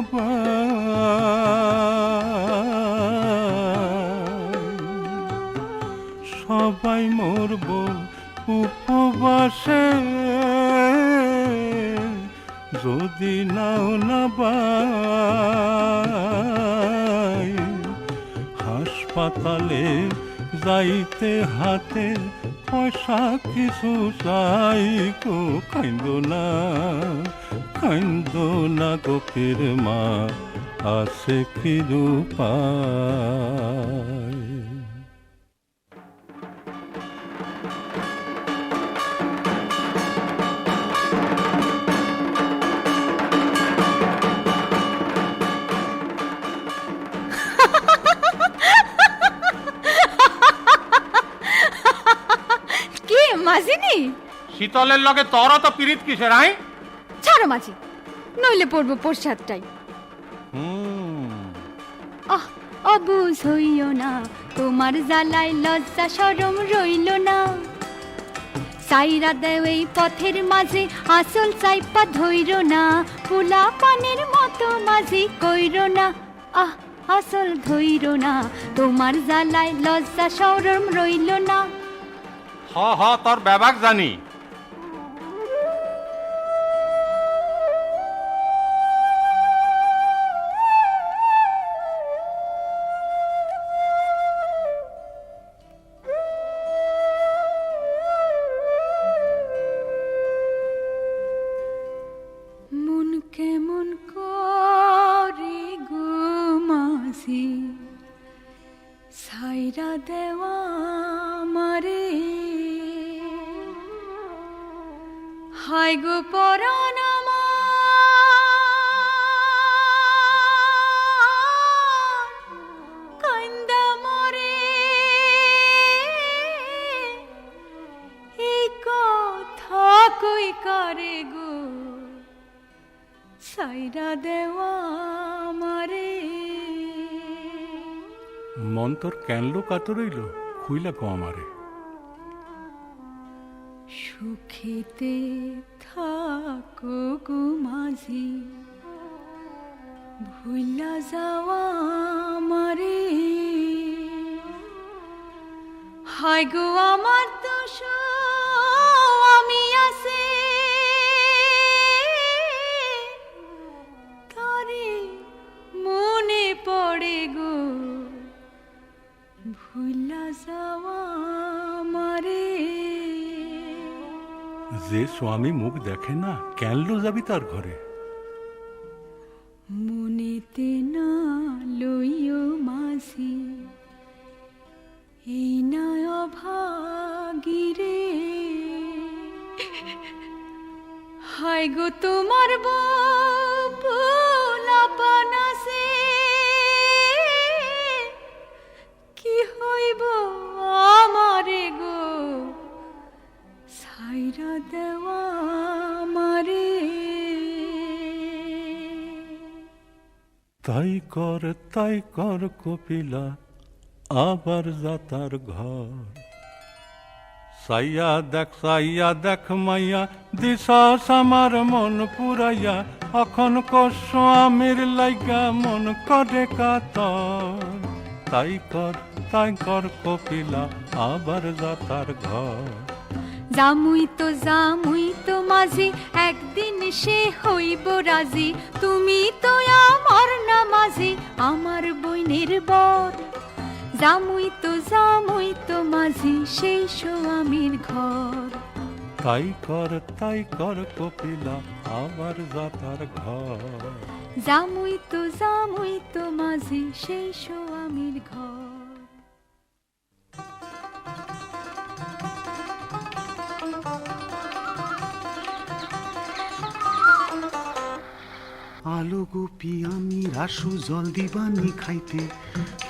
সবাই মরব উপবাসে, যদি নাও না হাসপাতালে যাইতে হাতে পয়সা কিছু চাই গো। কান্দো না গোপীর মা, আছে কি উপায়? কি মাঝিনি? শীতলের লগে তোর তো পিরিত কিসের? আই ছাড়ো মাঝি, নইলে পড়বো প্রসাদটাই। অবুঝ হইও না, তোমার জ্বালায় লজ্জা শরম রইল না। সাইরা দেও এই পথের মাঝে, আসল চাইপা ধইর না। পোলা পানের মতো মাঝি কইর না, আসল ধইর না। তোমার জ্বালায় লজ্জা শরম রইল না। হ তোর ব্যাবাক জানি। মন কেমন করে গো মাঝি, সাইরা দেওয়া মারে। হায় গো পরাণ আমার, কান্দা মরে। এই কথা কই কারে গো, সাইরা দেওয়া মারে। মন তোর কেনলো কাতর রইল, খুইলা কো আমারে। সুখেতে থাকো গো মাঝি, ভুলা যাওয়া মারে। হায় গো আমার দোষ আমি আছে, তারে মনে পড়ে গো, ভুলা যাওয়া মারে। যে স্বামী মুখ দেখে না, কেনলো যাবি তার ঘরে? মনেতে না লইও মাঝি, এই না অভাগিরে। হায় গো তোমার পোলাপান আছে, কি হইব আমারে গো, সাইরা দেওয়া মারে। তাই কর কপিলা, আবার যাতার ঘর। সাইয়া দেখ মাইয়া, দিশাস আমার মন পুরাইয়া। অখন স্বামীর লাইগা মন করে কাতর। তাই কর কপিলা, আবার যাতার ঘর। জামুই তো মাঝি, একদিন সে হইব রাজি। তুমি তো আমার না মাঝি, আমার বইনের বর। জামুই তো মাঝি সেই স্বামীর ঘর। তাই কর কপিলা আবার যাতার ঘর। জামুই তো মাঝি সেই স্বামীর ঘর। আলো গোপী আমি রাসু জল দিবানি খাইতে,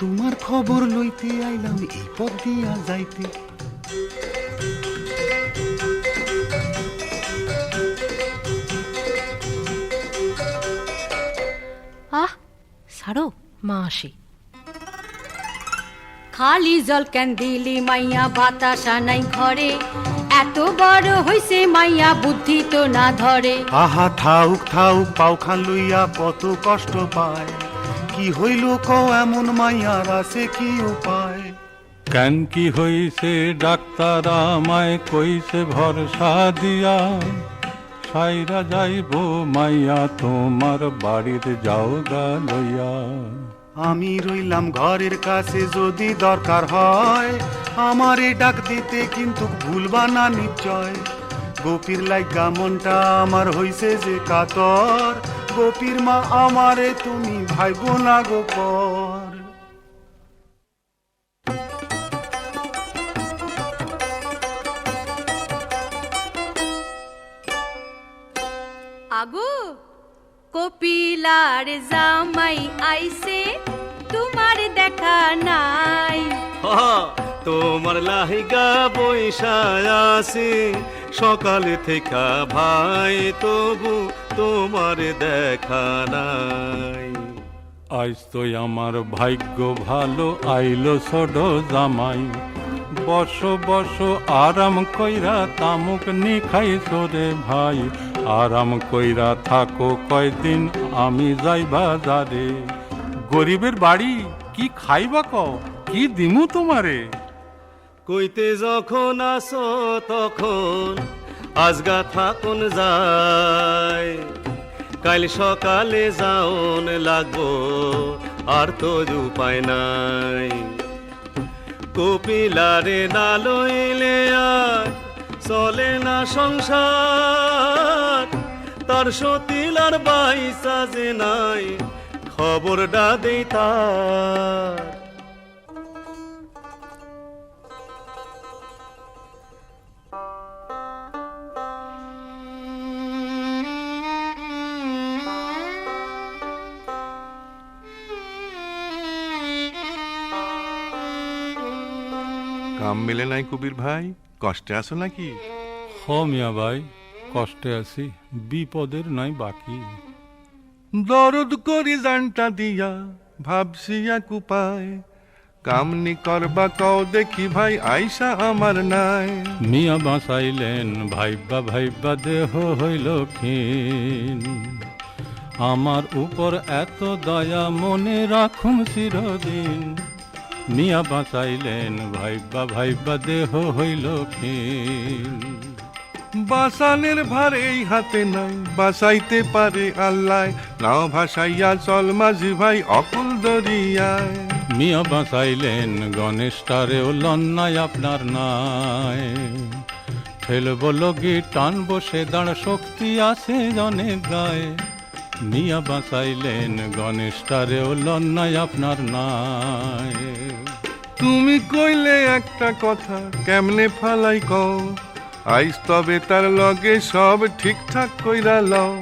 তোমার খবর লইতে আইলাম এই পথ দিয়া যাইতে। আহ ছাড়ো, মা আসে। খালি জল কেন দিলি মাইয়া, বাতাসা নাই ঘরে, এত বড় হইছে মাইয়া বুদ্ধি তো না ধরে। আহা থাউক পাউখান লইয়া কত কষ্ট পায়, কি হইল কও এমন মাইয়ার আছে কি উপায়? কেন কি হইছে ডাক্তার আমায় কইছে ভরসা দিয়া, সাইরা যাইব মাইয়া তোমার বাড়িতে যাও গা লইয়া। আমি রইলাম ঘরের কাছে যদি দরকার হয়, আমারে ডাক দিতে কিন্তু ভুলবা না নিশ্চয়। গোপীর লাইগা মনটা আমার হইছে যে কাতর, গোপীর মা আমারে তুমি ভাইবো না গোপর। আগো কপিলার জামাই আইছে, তোমার দেখা নাই। তোমার লাহিগা বৈশায় আছে সকালে থেকে ভাই, তবু তোমার দেখা নাই। আজ তো আমার ভাগ্য ভালো আইলো ছোট জামাই, বসো আরাম কইরা তামুক নি খাইছো রে ভাই। আরাম কইরা থাকো কয়দিন, আমি যাই বাজারে। গরিবের বাড়ি কি খাইবা কও, কি দিমু তোমারে? কইতে যখন আসো তখন আজগা থাকুন যায়, কাল সকালে যাওন লাগবো আর তো উপায় নাই। কপিলারে না লইলে আর চলে না সংসার, তার সতিলার বাইসা যে নাই খবরটা দেই তার। কাম মেলে নাই কবির ভাই, কষ্টে আছো নাকি? হ মিয়া ভাই, কষ্টে আছি, বিপদের নাই বাকি। দরদ করি জানটা দিয়া ভাবছি এক উপায়, কামনি করবা কও দেখি ভাই আইসা আমার নাই। মিয়া বাঁচাইলেন ভাইবা দেহ হইল ক্ষীণ, আমার উপর এত দয়া মনে রাখুন চিরদিন। মিয়া বাঁচাইলেন ভাইবা দেহ হইল ক্ষীণ। বাসানের ভার এই হাতে নাই, বাসাইতে পারে আল্লাহ, নাও ভাসাইয়া চল মাঝি ভাই অকুল দরিয়ায়। মিয়া বাঁচাইলেন গণেশটারেও লন্নায় আপনার নাই, ঠেলব লগি টানবো সে দাঁড় শক্তি আছে অনেক গায়ে। মিয়া বাঁচাইলেন গণেশটারেও লন্নায় আপনার নাই। তুমি কইলে একটা কথা কেমনে ফালাই কও, আইস তবে তার লগে সব ঠিকঠাক কইরা লও।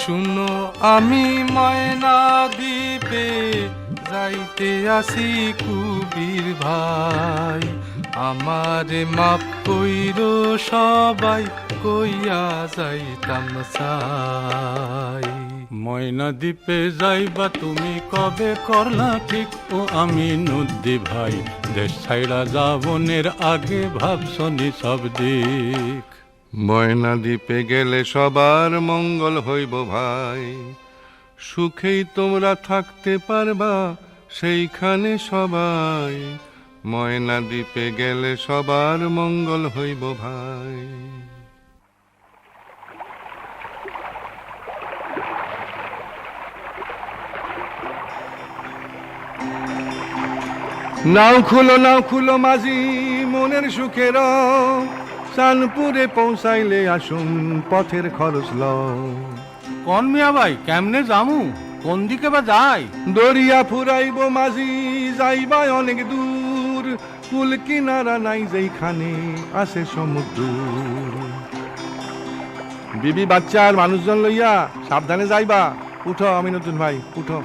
শুনো আমি ময়না দ্বীপে যাইতে আসি কুবির ভাই, আমারে মাপ কইরো সবাই কইয়া যাইতাম চাই। ময়না দ্বীপে যাইবা তুমি কবে করলা ঠিক, ও আমি নদী ভাই দেশ ছাইড়া যাবনের আগে ভাবছনি সব দিক। ময়না দ্বীপে গেলে সবার মঙ্গল হইব ভাই, সুখেই তোমরা থাকতে পারবা সেইখানে সবাই। ময়না দ্বীপে গেলে সবার মঙ্গল হইব ভাই। নাও খুলো মাঝি মনের সুখের চানপুরে পৌঁছাইলে আসুন পথের খরচ লও। কোন মিয়া ভাই কেমনে যামু, কোন দিকে বা যাই? দরিয়া ফুরাইব মাঝি যাইবা অনেক দূর, কুল কিনারা নাই যেইখানে আছে সমুদ্র। বিবি বাচ্চা আর মানুষজন লইয়া সাবধানে যাইবা। উঠো আমি নতুন ভাই, উঠো।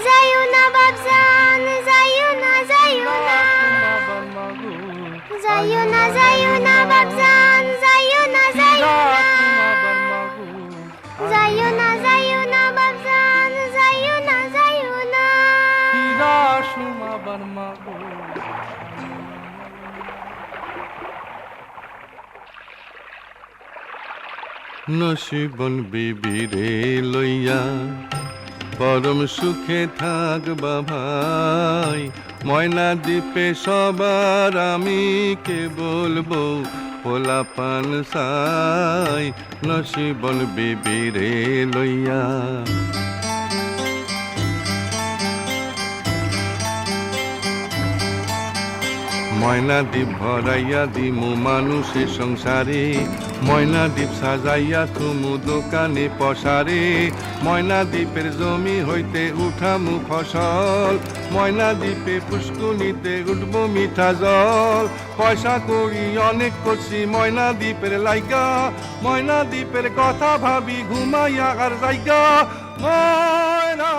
যাইও না বাবজান, যাইও না যাইও না, যাইও না যাইও না বাবজান, যাইও না যাইও না, যাইও না যাইও না বাবজান, যাইও না যাইও না। নসিবন বিবি রে লইয়া পরম সুখে থাকবা ভাই, ময়না দ্বীপে সবার আমি কে বলবো পোলাপান সাই, নসিবন বিবি রে লইয়া। ময়না দ্বীপ ভরাইয়া দিমু মানুষের সংসারে, ময়না দ্বীপ সাজাইয়া তুমু দোকানে পসারে, ময়না দ্বীপের জমি হইতে উঠামু ফসল, ময়না দ্বীপে পুষ্কুনিতে উঠবো মিঠা জল, পয়সা করি অনেক করছি ময়না দ্বীপের লাইগা, ময়না দ্বীপের কথা ভাবি ঘুমাইয়া আর জায়গা। ময়না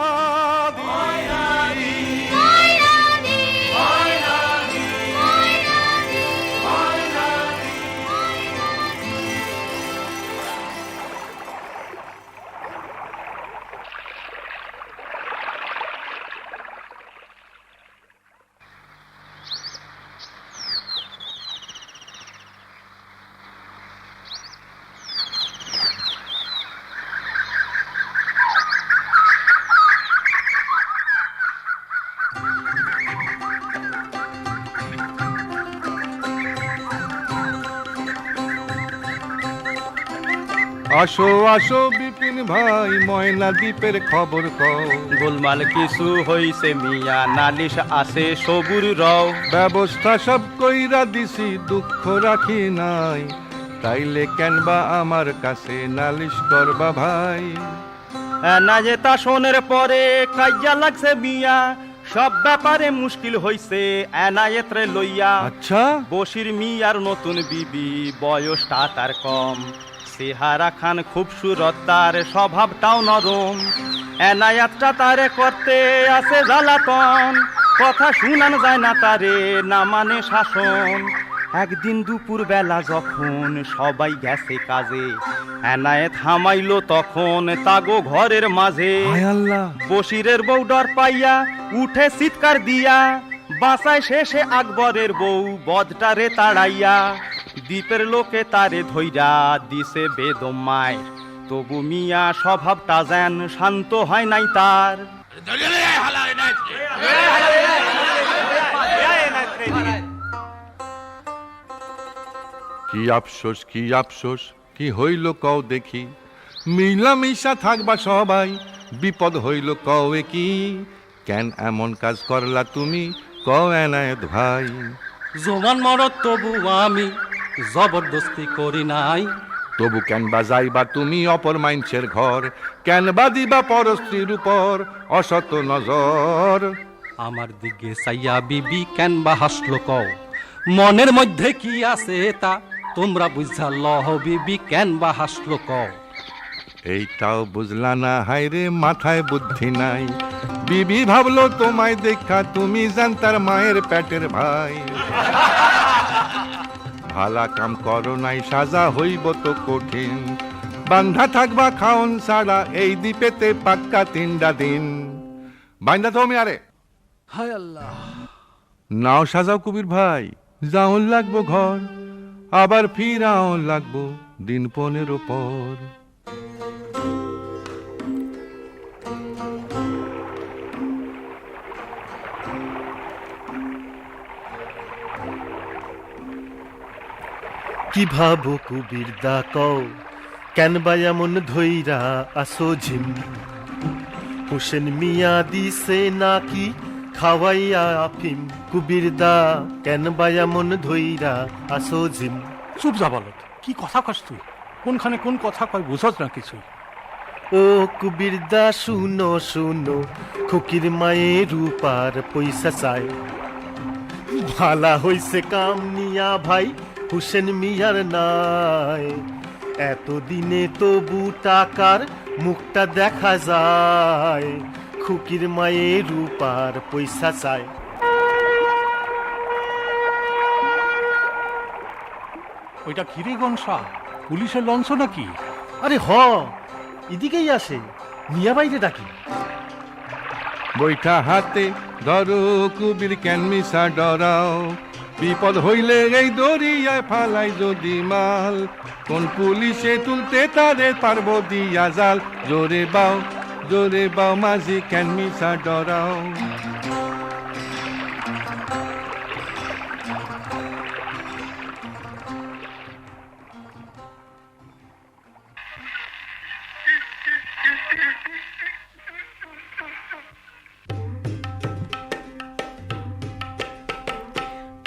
আসো আসো বিপিন ভাই ময়না দ্বীপের খবর কও। গোলমাল কিছু হইছে মিয়া, নালিশ আছে সবুর রও। ব্যবস্থা সব কইরা দিছি দুঃখ রাখি নাই, তাইলে কেনবা আমার কাছে নালিশ করবা ভাই। না যে তা শোনের পরে কাইয়া লাগছে মিয়া, সব ব্যাপারে মুশকিল হইছে এনায়েতরে লইয়া। আচ্ছা বশির মিয়ার নতুন বিবি, বয়সটা তার কম, চেহারা খান খুবসুরত, তার স্বভাবটাও নরম। এনায়াতটা তারে করতে আছে জ্বালাতন, কথা শুনান যায় না তারে, না মানে শাসন। একদিন দুপুর বেলা যখন সবাই গেছে কাজে, এনায়েত হামাইলো তখন তাগো ঘরের মাঝে। বশিরের বউ ডর পাইয়া উঠে চিৎকার দিয়া, বাঁচায় শেষে আকবরের বউ বদটারে তাড়াইয়া। দ্বীপের লোকে তারে ধইরা দিছে বেদম মায়ের, তবু মিয়া স্বভাবটা যেন শান্ত হয় নাই তার। কি আফসোস কি আফসোস কি হইল কও দেখি, মিলামিশা থাকবা সবাই, বিপদ হইল কও কি, কেন এমন কাজ করলা তুমি কও এনায়েত ভাই। জোমান মরত তবু আমি জবরদস্তি করি নাই, তবু কেন বা যাইবা তুমি অপর মাইনছের ঘর, কেন বা দিবা পরস্ত্রীর উপর অসত নজর। আমার দিকে চাইয়া বিবি কেন বা হাসলো কও, মনের মধ্যে কি আছে তা তোমরা বুঝা লহ, বিবি কেন বা হাসলো কও। এইটাও বুঝলা না হায়রে মাথায় বুদ্ধি নাই, বিবি ভাবলো তোমায় দেখা তুমি জান তার মায়ের পেটের ভাই। ভালা কাম করো নাই সাজা হইব তো কঠিন, বান্ধা থাকবা খাওন ছাড়া এই দ্বীপেতে পাক্কা 3টা দিন। বান্ধা তুমি আরে হায় আল্লাহ। নাও সাজাও কবির ভাই, যাওন লাগবো ঘর, আবার ফিরাও লাগবো দিন 15 পর। কি ভাবো কুবির দা কও কেন বা এমন ধইরা আসো ঝিম হোসেন মিয়া দিছে নাকি খাওয়াইয়া আফিম কুবির দা কেন বা এমন ধইরা আসো ঝিম চুপ যা বলত, কি কথা কস তুই? কোনখানে কোন কথা কয় বুঝত না কিছুই। ও কুবির দা শুনো শুনো খুকির মায়ের রূপার পয়সা চাই ভালা হইছে কাম নিয়া ভাই হুসেন মিয়ার নাই এতদিনে তবু টাকার মুখটা দেখা যায় খুকির মায়ের রূপার পয়সা চাই। ওইটা ঘিরে গনসা পুলিশের লঞ্চ নাকি? আরে হ এদিকেই আসে মিয়া বাইরে ডাকি। বৈঠা হাতে ধরো কুবির কেন মিশা ডরাও বিপদ হইলে এই দরিয়ায় ফালাই যদি মাল কোন পুলিশে তুলতে তারে পারবো দিয়া জাল জোরে বাও মাঝি কেন মিশা ডরাও।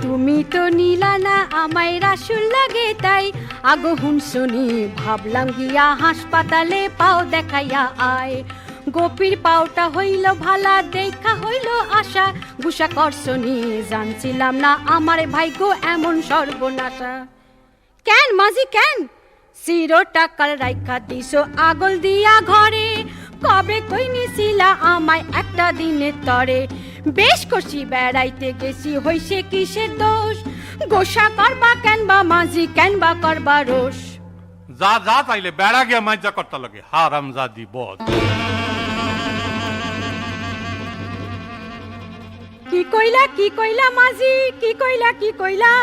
তুমি তো নিলা না আমায় রাসুল লাগে তাই আগো হুন শুনি ভাবলাম গিয়া হাসপাতালে পাও দেখাইয়া আয় গোপীর পাওটা হইল ভালা দেখা হইল আশা গুসা করছনি জানছিলাম না আমার ভাগ্য এমন সর্বনাশা। কেন মাঝি কেন সিরো টাকার রাইখা দিছো আগল দিয়া ঘরে কবে কই নিছিলা আমায় একটা দিনের তরে বেশ করছি বেড়াইতে গেছি হইছে কিসের দোষ গোসা করবা কেন বা মাঝি কেন বা করবা রোষ। যা যা তাইলে বেড়া গিয়া মাইজা করতে লাগে হারাম জাদি বদ। কি কইলা মাঝি কি কইলা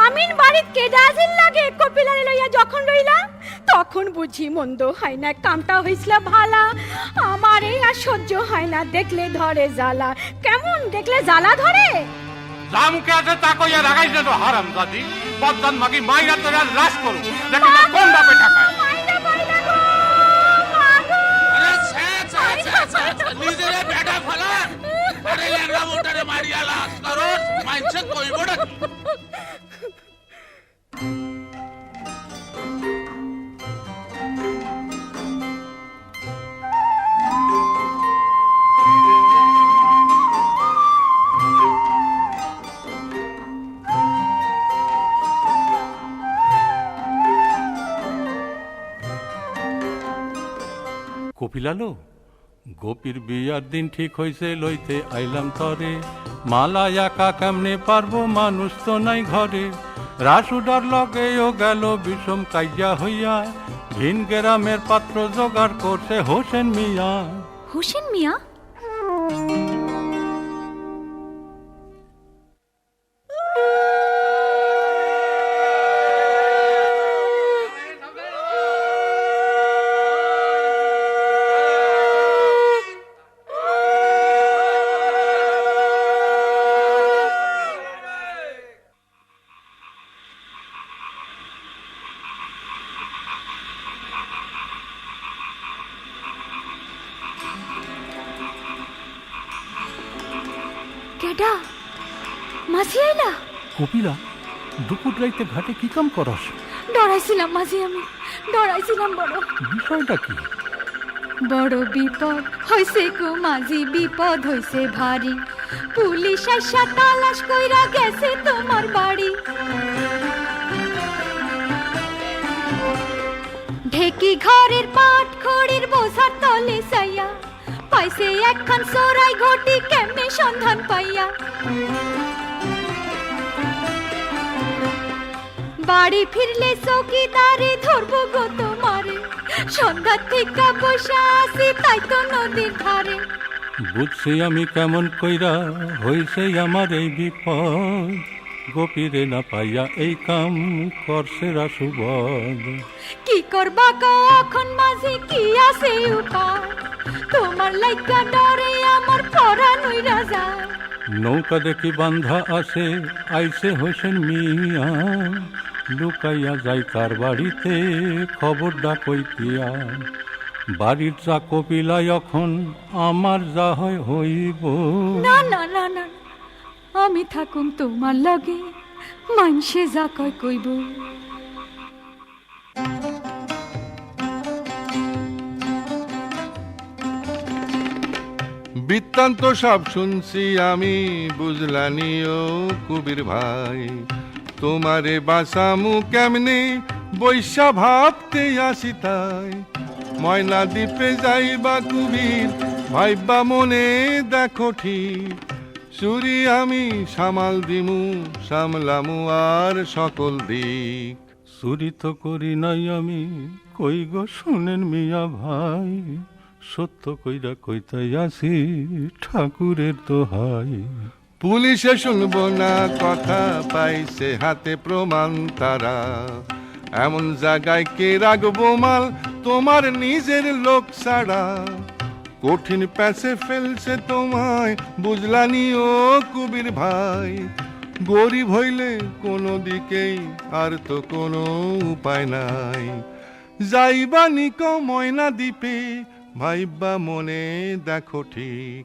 আমিন বাড়িত কেডাজিল লাগে কপিলারে লইয়া যখন রইলা তখন বুঝি মন্দ হয় না কামটা হইছিল ভালা আমারে আর সহ্য হয় না দেখলে ধরে জ্বালা। কেমন দেখলে জ্বালা ধরে? জামকে আছে তা কইয়া রাগাইছে তো হারাম জাদি বদন মাগি মাইরা তোরা লাশ করু দেখি না কোন বাপে ঠাকায়। নিজেরে বেটা ফলা আরে লেঙ্গা মোটারে মারিয়া লাশ করস মাইনছে কইবো না। কপিলালো গোপীর বিয়ার দিন ঠিক হইছে লইতে আইলাম তরে মালা একা কেমনে পারবো মানুষ তো নাই ঘরে রাসুডার লগেও গেল বিষম কাইয়া হইয়া ভিন গ্রামের পাত্র জোগাড় করছে হোসেন মিয়া। হোসেন মিয়া কেডা মাঝি আইলা? কপিলা দুপুর রাইতে ঘাটে কি কাম করস? ডরাইছিলাম মাঝি আমি ডরাইছিলাম বড়। বিষয়টা কি? বড় বিপদ হইছে গো মাঝি বিপদ হইছে ভারী পুলিশ আইসা তালাশ কইরা গেছে তোমার বাড়ি ঢেকি ঘরের পাট খড়ির বোঝার তলে সাইয়া পাইছে একখান সরাই ঘটি কেমনে সন্ধান পাইয়া বাড়ি ফিরলে চৌকিদারে ধরবো গো তোমারে সন্ধ্যা থেকে বসা আছি তাই তো নদীর ধারে বুঝছি আমি কেমন কইরা হইছে আমার এই বিপদ গোপীরে না পাইয়া এই কাম করছে রাসুবদ কি করবা গো এখন মাঝে কি আছে উপায় তোমার লাইগা ডরে আমার পরাণ উইরা যায় নৌকা দেখি বান্ধা আছে আইছে হোসেন মিয়া লুকাইয়া যাই কার বাড়িতে খবরটা কইতিয়া বাড়ির যা কপিলা এখন আমার যা হয় হইব না না না না আমি থাকুম তোমার লগে মানসে যা কয় কইব বৃত্তান্ত সব শুনছি আমি বুঝলানি ও কবির ভাই তোমারে বাসামু কেমনে বৈশা ভাবতে আসি তাই ময়না দ্বীপে যাইবা কুবির ভাইবা মনে দেখো ঠিক চুরি আমি সামাল দিমু সামলামু আর সকল দিক চুরি তো করি নাই আমি কই গো শুনেন মিয়া ভাই সত্য কইরা কইতাই আসি ঠাকুরের দোহাই পুলিশে শুনবো না কথা পাইছে হাতে প্রমাণ তারা এমন জায়গায় কে রাখবো মাল তোমার নিজের লোক ছাড়া কঠিন প্যাসে ফেলছে তোমায় বুঝলানি ও কবির ভাই গরিব হইলে কোনো দিকেই আর তো কোনো উপায় নাই যাইবা নিক ময়না দ্বীপে ভাইবা মনে দেখো ঠিক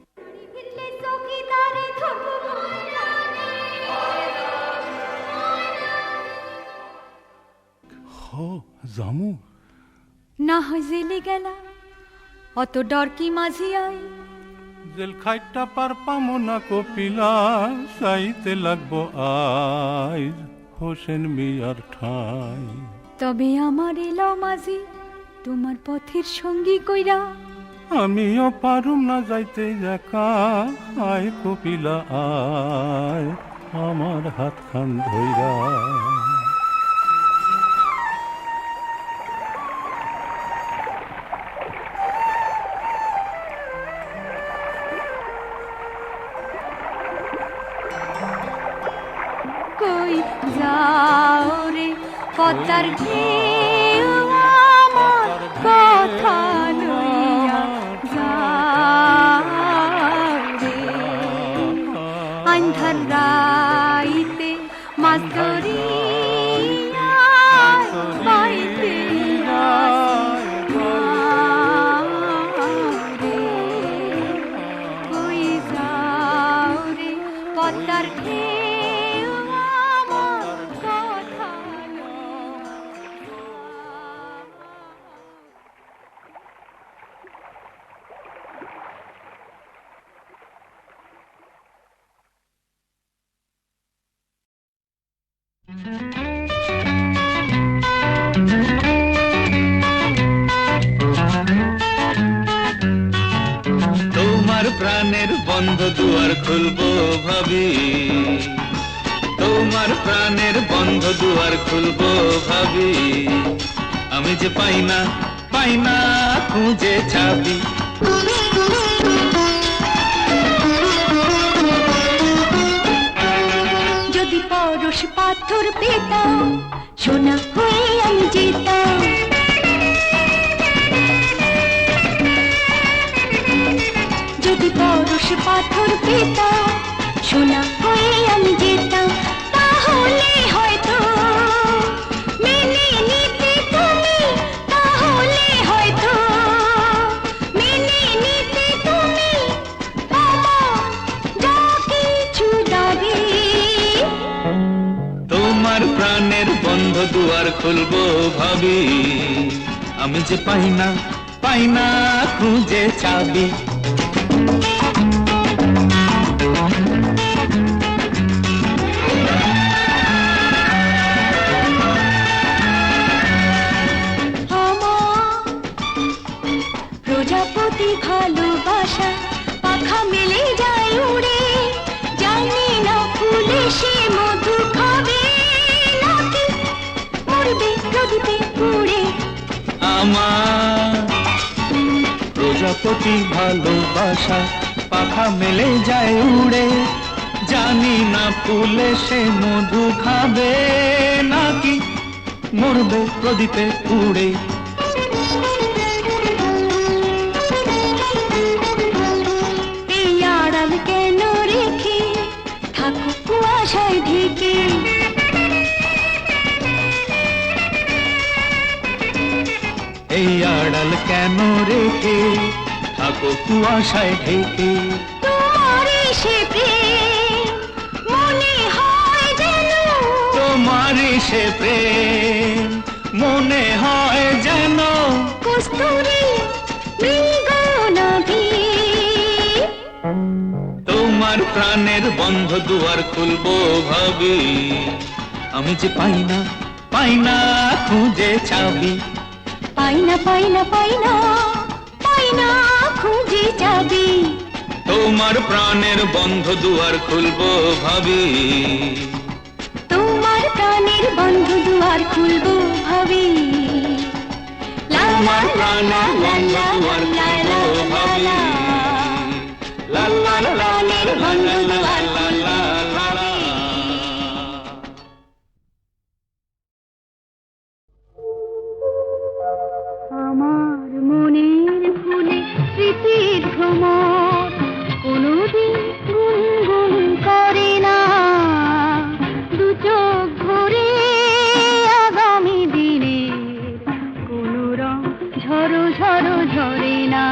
জামু না হয় জেলে গেলা অত ডর কি মাঝি আই জেল খাইটা পার পামো না কপিলা চাইতে লাগবো আইজ হোসেন মিয়ার ঠাই তবে আমার এলো মাঝি তোমার পথের সঙ্গী কইরা আমিও পারুম না যাইতে একা আয় কপিলা আয় আমার হাত খান ধইরা কই যাও রে পদ্মার ঢেউ আমার কথা লইয়া যাও রে আন্ধার রাইতে মাছ ধরিয়া বাইতে কই যাও রে পদ্মার ঢেউ আমার কথা তোমার প্রাণের বন্ধ দুয়ার খুলবো ভাবি তোমার প্রাণের বন্ধ দুয়ার খুলবো ভাবি আমি যে পাই না খুঁজে চাবি যদি পরশ পাথর পেতাম সোনা হয়ে আমি যেতাম যদি পরশ পাথর পেতাম সোনা হয়ে আমি যেতাম তাহলে হয়তো মেনে নিতে তুমি তাহলে হয়তো মেনে নিতে তুমি আমার যা কিছু দাবি তোমার প্রাণের বন্ধ দুয়ার খুলবো ভাবি আমি যে পাই না খুঁজে চাবি প্রজাপতি ভালোবাসা পাখা মেলে যায় উড়ে জানি না ফুলে সে মধু খাবে নাকি মরবে প্রদীপে পুড়ে আমার প্রজাপতি ভালোবাসা পাখা মেলে যায় উড়ে জানি না ফুলে সে মধু খাবে নাকি মরবে প্রদীপে পুড়ে এই আড়াল কেন রেখে থাকো কুয়াশায় ঢেকে থাকো কুয়াশায় ঢেকে। তোমার সে প্রেম মনে হয় যেন, তোমার সে প্রেম মনে হয় যেন কস্তুরী মৃগ নাভি। তোমার প্রাণের বন্ধ দুয়ার খুলবো ভাবি, আমি যে পাই না খুঁজে চাবি। পাই না পাই না পাই না পাই না খুঁজে যাবি। তোমার প্রাণের বন্ধ দুয়ার খুলবো ভাবি, তোমার প্রাণের বন্ধ দুয়ার খুলবো ভাবি। লা লা লা লা লা লা লা লা লা লা লা লা লা বন্ধ দুয়ার খুলবো ভাবি। আমার মনের ফুলে স্মৃতির ভ্রমর কোনোদিন গুনগুন করে না, দু চোখ ভরে আগামী দিনের কোনো রং ঝরো ঝরো ঝরে না,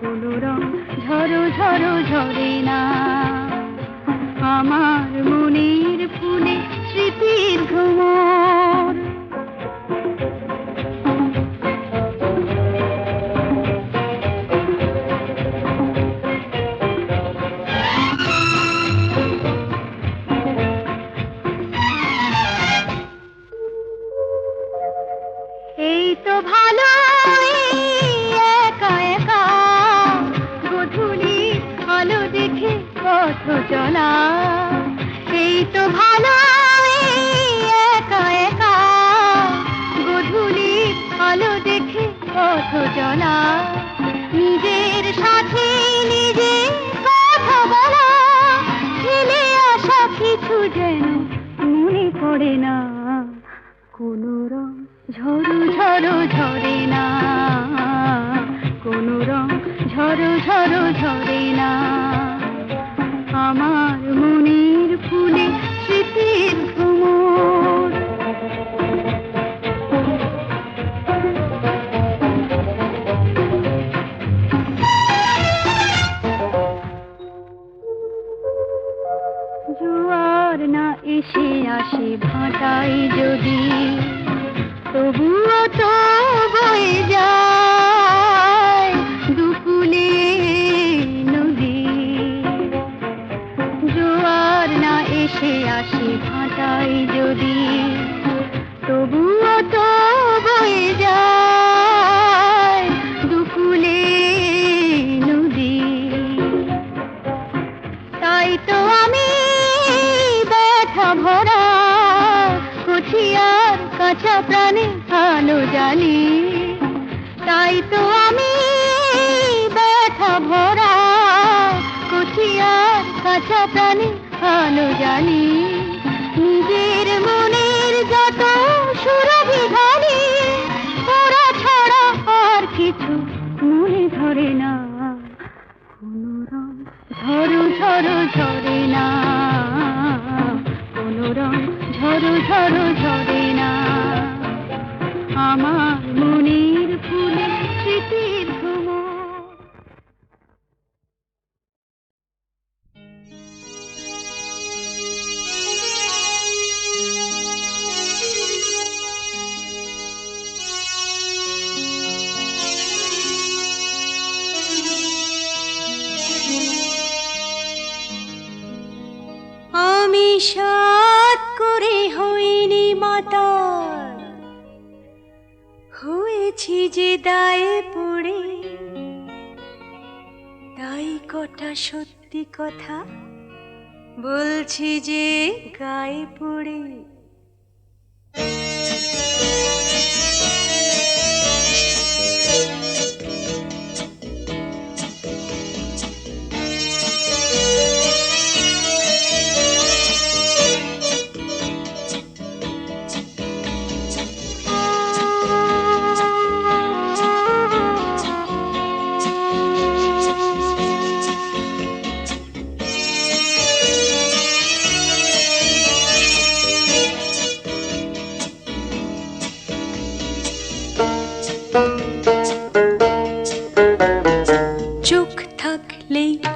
কোনো রং ঝরো ঝরো ঝরে না। আমার মনের ফুলে স্মৃতির ভ্রমর। এই তো ভালো একা একা গধূলি আলো দেখে পথ চলা। এই তো ভালো একা একা গধূলি আলো দেখে পথ চলা। নিজের সাথে নিজে কথা বলা, ফেলে আসা কিছু যেন মনে পড়ে না, কোনো রং ঝরো ঝরো ঝরে না, কোনো রং ঝরো ঝরো ঝরে না। আমার মনের ফুলে স্মৃতির ভ্রমর। জোয়ার না এসে আসে ভাটাই যদি, তবুও তো বয়ে যায় দুকুলে নদী। জোয়ার না এসে আসে ভাটাই যদি, তবুও তো বয়ে যায় দুকুলে নদী। তাই তো আমি ব্যথা ভরা কুঠিয়ার কাঁচা প্রাণে আলো জ্বালি। তাই তো আমি ব্যথা ভরা কুঠিয়ার কাঁচা প্রাণে আলো জ্বালি। নিজের মনের যত সুরভি ঢালি, ওরা ছাড়া আর কিছু মনে ধরে না, কোনো রং ঝরো ঝরো ঝরে না, কোনো রং ঝরো ঝরো ঝরে না। আমার মনের ফুলে স্মৃতির ভ্রমর। আমি সাত করে হইনি মাতাল, হয়েছি যে দায়ে পড়ে, তাই কটা সত্যি কথা বলছি যে গায়ে পড়ে।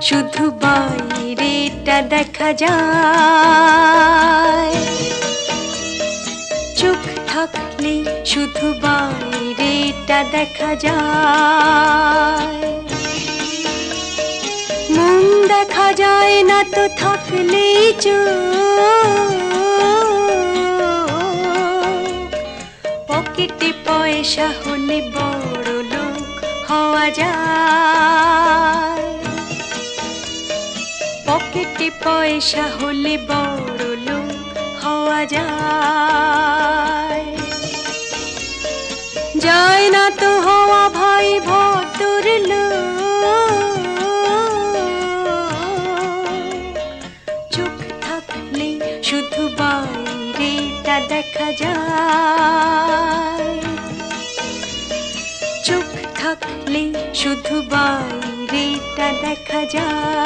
শুধু বাইরেটা দেখা যায়। চোখ থাকলে শুধু বাইরেটা দেখা যায়। মন দেখা যায় না তো থাকলেই চোখ। পকেটে পয়সা হলে বড় লোক হওয়া যায়। পকেটে পয়সা হলে বড় লোক হওয়া যায়। যায় না তো হওয়া ভাই ভদ্র লোক। চোখ থাকলে শুধু বাইরেটা দেখা যায়। চোখ থাকলে শুধু বাইরেটা দেখা যায়।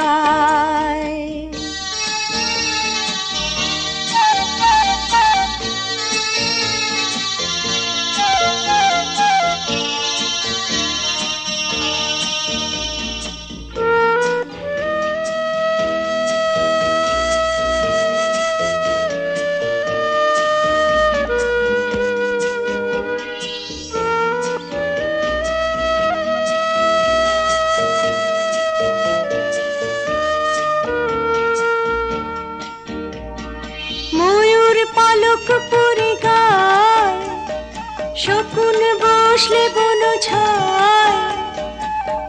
পরে গায় শকুন বসলে বন ছায়।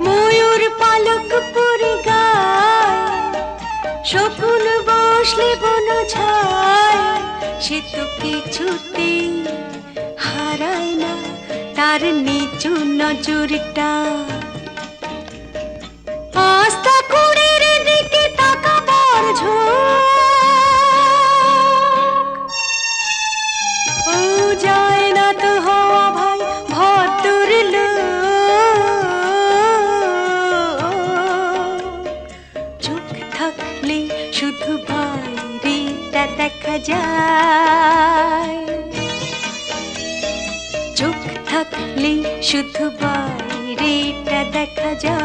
ময়ূর পালক পরে গায় শকুন বসলে বন ছায়। সে তো কিছুতেই হারায় না তার নিচু নজরটা। আস্তা কুড়ির দিকে তাকাবার ঝোঁক। ও যায় না তো হওয়া ভাই ভদ্র লোক। চোখ থাকলে শুধু বাইরেটা দেখা যায়। চোখ থাকলে শুধু বাইরেটা দেখা যায়।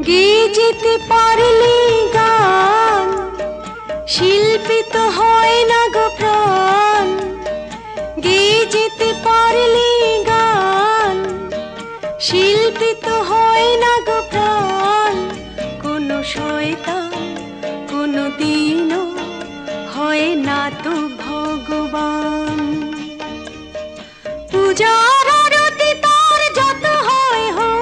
গেয়ে যেতে পারলে গান শিল্পী তো হয় না গো প্রাণ। গেয়ে যেতে পারলে গান শিল্পী তো হয় না গো প্রাণ। কোনো শয়তান কোনো দিনও হয় না তো ভগবান। পূজার আরতি তার যত হয় হোক।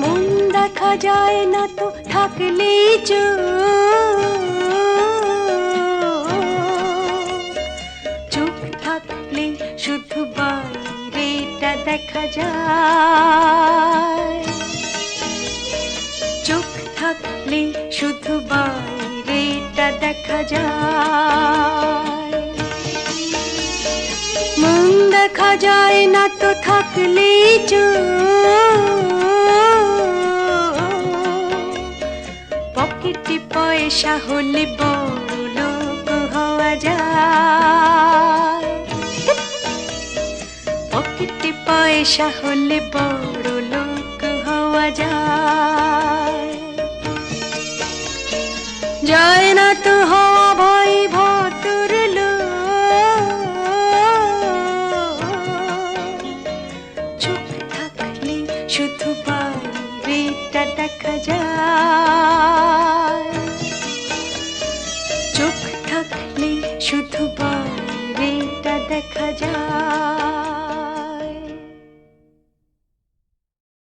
মন দেখা যায় না তো থাকলেই চোখ থাকলে শুধু বাইরেটা দেখা যায়। চোখ থাকলে শুধু বাইরেটা দেখা যায়। মন দেখা যায় না তো থাকলেই পকেটে পয়সা হলে বড় লোক হওয়া যায়। পকেটে পয়সা হলে বড় লোক হওয়া যায়। যায় না তো হওয়া ভাই ভদ্র লোক। চোখ থাকলে শুধু বাইরেটা দেখা যায়। চোখ থাকলে শুধু বাইরেটা দেখা যায়।